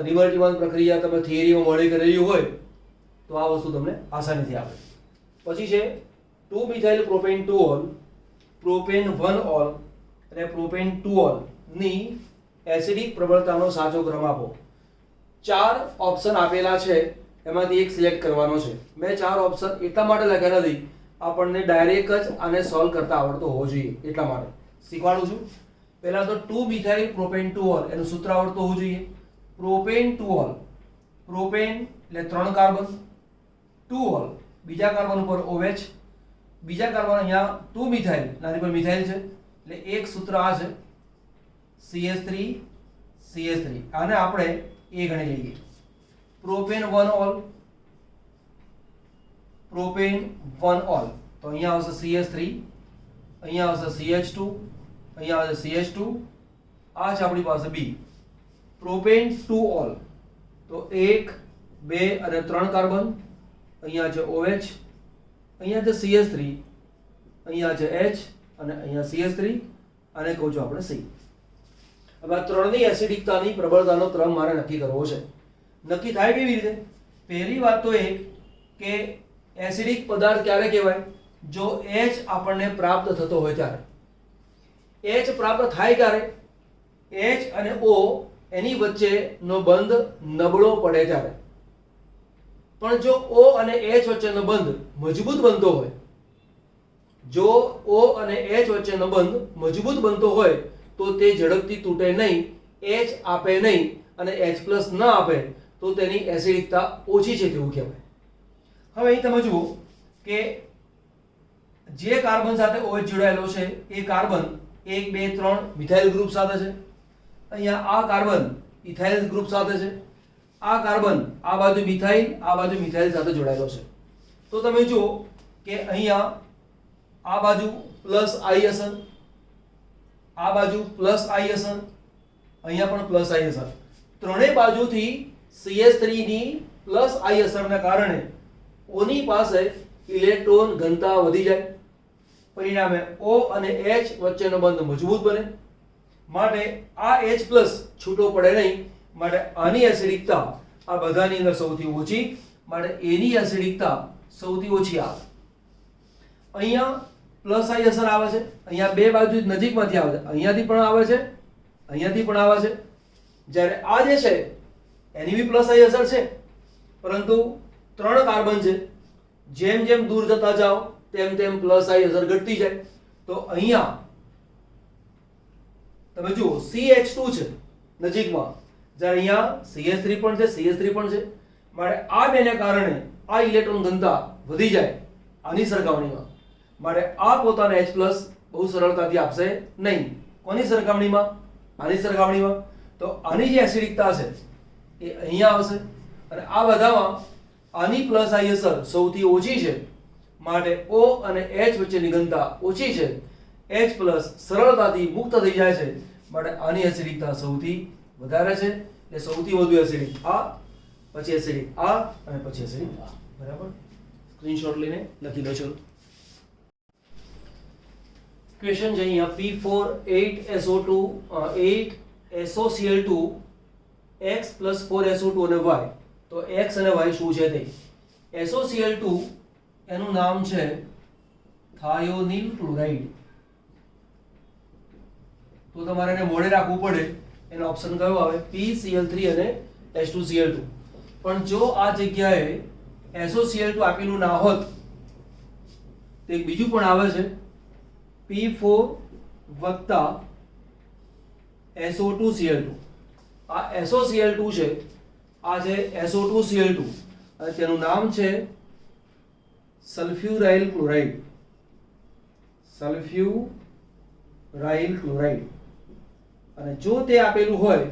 રીમર ટીમાન પ્રક્રિયા તમે થિયરીમાં મળી કરેલી હોય તો આ વસ્તુ તમને આસાનીથી આવે. પછી છે 2 methyl propane 2 all, propane 1 all અને પ્રોપેન 2 ઓલ ની એસિડિક પ્રબળતાનો સાચો ક્રમ આપો. 4 ઓપ્શન આપેલા છે, એમાંથી એક સિલેક્ટ કરવાનો છે. મેં 4 ઓપ્શન એટલા માટે લખ્યા નથી, આપણને ડાયરેક્ટ જ આને સોલ્વ કરતા આવડતો હોવો જોઈએ એટલા માટે શીખવાડું છું. પહેલા તો 2 મિથાઇલ પ્રોપેન 2 ઓલ એનું સૂત્ર આવડતું હોવું જોઈએ. પ્રોપેન 2 ઓલ, પ્રોપેન એટલે 3 કાર્બન, 2 ઓલ બીજા કાર્બન ઉપર OH, બીજા કાર્બન અહીંયા 2 મિથાઇલ નાની પર મિથાઇલ છે એટલે એક સૂત્ર આ છે CH3 CH3. આને આપણે A ગણી લઈએ. પ્રોપેન 1 ઓલ, પ્રોપેન 1 ઓલ તો તો અહીંયા આવશે CH3, અહીંયા આવશે CH2, અહીંયા આવશે CH2, આ છે આપણી પાસે B. પ્રોપેન 2 ઓલ, તો 1 2 અને 3 કાર્બન, અહીંયા છે OH, અહીંયા છે CH3, અહીંયા છે H અને અહીંયા CH3, અને કહું છું આપણે C. હવે આ ત્રણની એસિડિકતાની પ્રબળતાનો ક્રમ મારે નક્કી કરવો છે. નક્કી થાય કેવી રીતે? પહેલી વાત તો એ કે એસિડિક પદાર્થ ક્યારે કહેવાય? જો H આપણને પ્રાપ્ત થતો હોય ત્યારે. H પ્રાપ્ત થાય ક્યારે? H અને O એની વચ્ચેનો બંધ નબળો પડે ત્યારે. પણ જો O અને H વચ્ચેનો બંધ મજબૂત બનતો હોય, જો O અને H વચ્ચેનો બંધ મજબૂત બનતો હોય તો તે ઝડપથી તૂટે નહીં, H આપે નહીં અને H+ ન આપે તો તેની એસિડિકતા ઓછી છે તેવું કહેવાય. હવે અહીં તમે જુઓ કે જે કાર્બન સાથે OH જોડાયેલો છે એ કાર્બન 1 2 3 મિથાઇલ ગ્રુપ સાથે છે. અહીંયા આ કાર્બન ઇથાઇલ ગ્રુપ સાથે છે. આ કાર્બન આ બાજુ મિથાઇલ, આ બાજુ મિથાઇલ સાથે જોડાયેલો છે. તો તમે જુઓ કે અહીંયા આ બાજુ +I અસર, આ બાજુ +I અસર, અહીંયા પણ +I અસર. ત્રણેય બાજુથી CH3 ની +I અસરને કારણે O ની પાસે ઇલેક્ટ્રોન ઘનતા વધી જાય. પરિણામે O અને H વચ્ચેનો બંધ મજબૂત બને. માટે આ H+ છૂટો પડે નહીં. માટે આની એસિડિકતા આ બધાની અંદર સૌથી ઓછી, માટે એની એસિડિકતા સૌથી ઓછી આવે. અહીંયા +I અસર આવે છે, અહીંયા બે બાજુ નજીકમાંથી આવે છે, અહીંયાથી પણ આવે છે, અહીંયાથી પણ આવે છે. જ્યારે આ જે છે એની બી +I અસર છે, પરંતુ 3 કાર્બન છે, જેમ જેમ દૂર જતા જાઓ તેમ તેમ +I અસર ઘટતી જાય. તો અહીંયા તમે જુઓ CH2 છે નજીકમાં, જ્યારે અહીંયા CH3 પણ છે, CH3 પણ છે. માટે આ બેને કારણે આ ઇલેક્ટ્રોન ઘનતા વધી જાય આની સરખામણીમાં. માટે આ પોતાને H+ બહુ સરળતાથી આપશે નહીં. કોની સરખામણીમાં? આની સરખામણીમાં. તો આની જે એસિડિકતા છે એ અહીંયા આવશે, અને આ બધામાં આની +I અસર સૌથી ઓછી છે. માટે O અને H વચ્ચેની ઘનતા ઓછી છે. H+ સરળતાથી મુક્ત થઈ જાય છે. માટે આની એસિડિકતા સૌથી વધારે છે. એટલે સૌથી વધુ એસિડિક આ, પછી એસિડિક આ અને પછી એસિડિક આ. બરાબર? સ્ક્રીનશોટ લઈને લખી લો. ચલો ક્વેશ્ચન છે અહીંયા P4 8 SOCl2 X + 4 SO2 અને Y. તો X અને Y શું છે તે? SOCl2 એનું નામ છે થાયોનિલ ક્લોરાઇડ. તો તમારે એને મોડે રાખવું પડે. એનો ઓપ્શન કયો આવે? PCl3 અને H2Cl2. પણ જો આ જગ્યાએ SOCl2 આપેલું ના હોત તો એક બીજું પણ આવે છે P4 + SO2Cl2. આ SOCl2 છે, આ છે SO2Cl2 અને તેનું નામ છે સલ્ફ્યુરાઇલ ક્લોરાઇડ. સલ્ફ્યુરાઇલ ક્લોરાઇડ. અને જો તે આપેલું હોય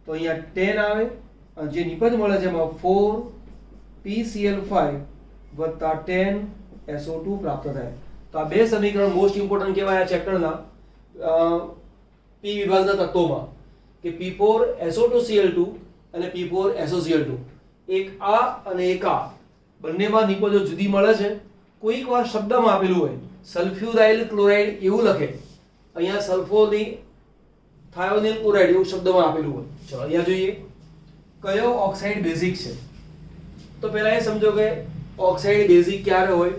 તો અહીંયા 10 આવે અને જે નિપજ મળે છે એમાં 4PCl5 + 10 SO2 પ્રાપ્ત થાય. તો આ બે સમીકરણ મોસ્ટ ઇમ્પોર્ટન્ટ કહેવાય આ ચેપ્ટરના P વિભાગના તત્વોમાં, કે P4 SO2Cl2 અને P4 SOCl2. એક આ અને એક આ બંનેમાં નિપજો જુદી મળે છે. કોઈક વાર શબ્દમાં આપેલું હોય સલ્ફ્યુરાઇલ ક્લોરાઇડ એવું લખે, અહીંયા સલ્ફોની થાયોનિલ ક્લોરાઇડ એવું શબ્દમાં આપેલું હોય. ચલો અહીંયા જોઈએ કયો ઓક્સાઇડ બેઝિક છે. તો પહેલા એ સમજો કે ઓક્સાઇડ બેઝિક ક્યારે હોય,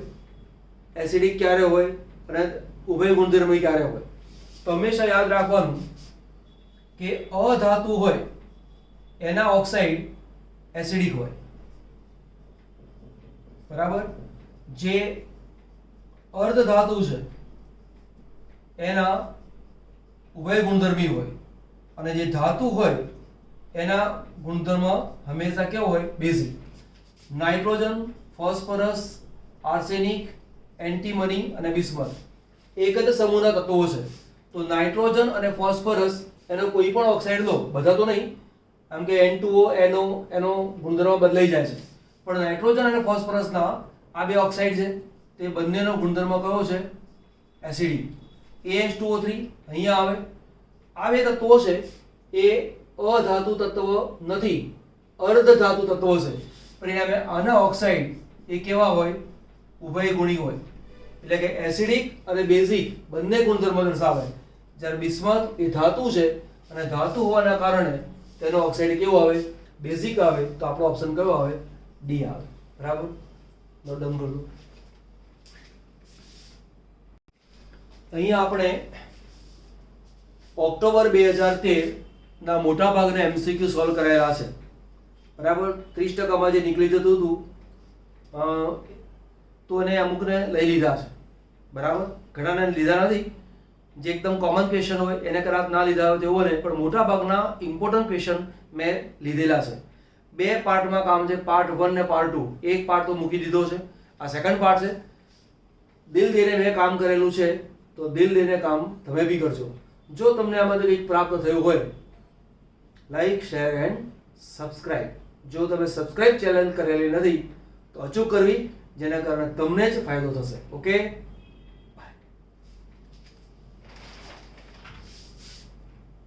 એસિડિક ક્યારે હોય અને ઉભય ગુણધર્મી ક્યારે હોય. તો હંમેશા યાદ રાખવાનું કે અધાતુ હોય એના ઓક્સાઇડ એસિડિક હોય. બરાબર? જે અર્ધ ધાતુ છે એના ઉભય ગુણધર્મી હોય, અને જે ધાતુ હોય એના ગુણધર્મ હંમેશા કેવો હોય? Basic. Nitrogen, phosphorus, arsenic, antimony અને બિસ્મથ એક જ સમૂહના તત્વો છે. તો નાઇટ્રોજન અને ફોસ્ફરસ એનો કોઈ પણ ઓક્સાઇડ લો, બધા તો નહીં, આમ કે N2O એનો ગુણધર્મ બદલાઈ જાય છે, પણ નાઇટ્રોજન અને ફોસ્ફરસના આ બે ઓક્સાઇડ છે. તે બંનેનો ગુણધર્મ કયો છે? એસિડિક. AH2O3 અહીંયા આવે તત્વો છે એ અધાતુ તત્વ નથી, અર્ધ ધાતુ તત્વો છે. પરિણામે આના ઓક્સાઇડ એ કેવા હોય? ઉભયગુણી હોય. એટલે કે એસિડિક અને બેઝિક બંને ગુણધર્મ દર્શાવે. જ્યારે બિસ્મથ એ ધાતુ છે અને ધાતુ હોવાના કારણે તેનો ઓક્સાઇડ કેવો આવે? બેઝિક આવે. તો આપણો ઓપ્શન કયો આવે? ડી આવે. બરાબર, નોટ ડાઉન કરજો. અહીંયા આપણે ઓક્ટોબર 2013 ના મોટા ભાગના એમસીક્યુ સોલ્વ કરાયેલા છે. બરાબર, 30% જે નીકળી જતું હતું તો એને અમુકને લઈ લીધા છે. બરાબર, ઘણાને લીધા નથી. જે એકદમ કોમન ક્વેશ્ચન હોય એને કદાચ ના લીધા હોય તેઓને, પણ મોટા ભાગના ઇમ્પોર્ટન્ટ ક્વેશ્ચન મેં લીધેલા છે. 2 પાર્ટમાં કામ છે, પાર્ટ 1 ને પાર્ટ 2. એક પાર્ટ તો મૂકી દીધો છે, આ સેકન્ડ પાર્ટ છે. દિલ દઈને મેં કામ કરેલું છે તો દિલ દઈને કામ તમે બી કરજો. જો તમને આમાંથી કંઈક પ્રાપ્ત થયું હોય, લાઈક, શેર એન્ડ સબસ્ક્રાઇબ. જો તમે સબસ્ક્રાઇબ ચેનલ કરેલી નથી તો અચૂક કરવી, જેના કારણે તમને જ ફાયદો થશે. ઓકે.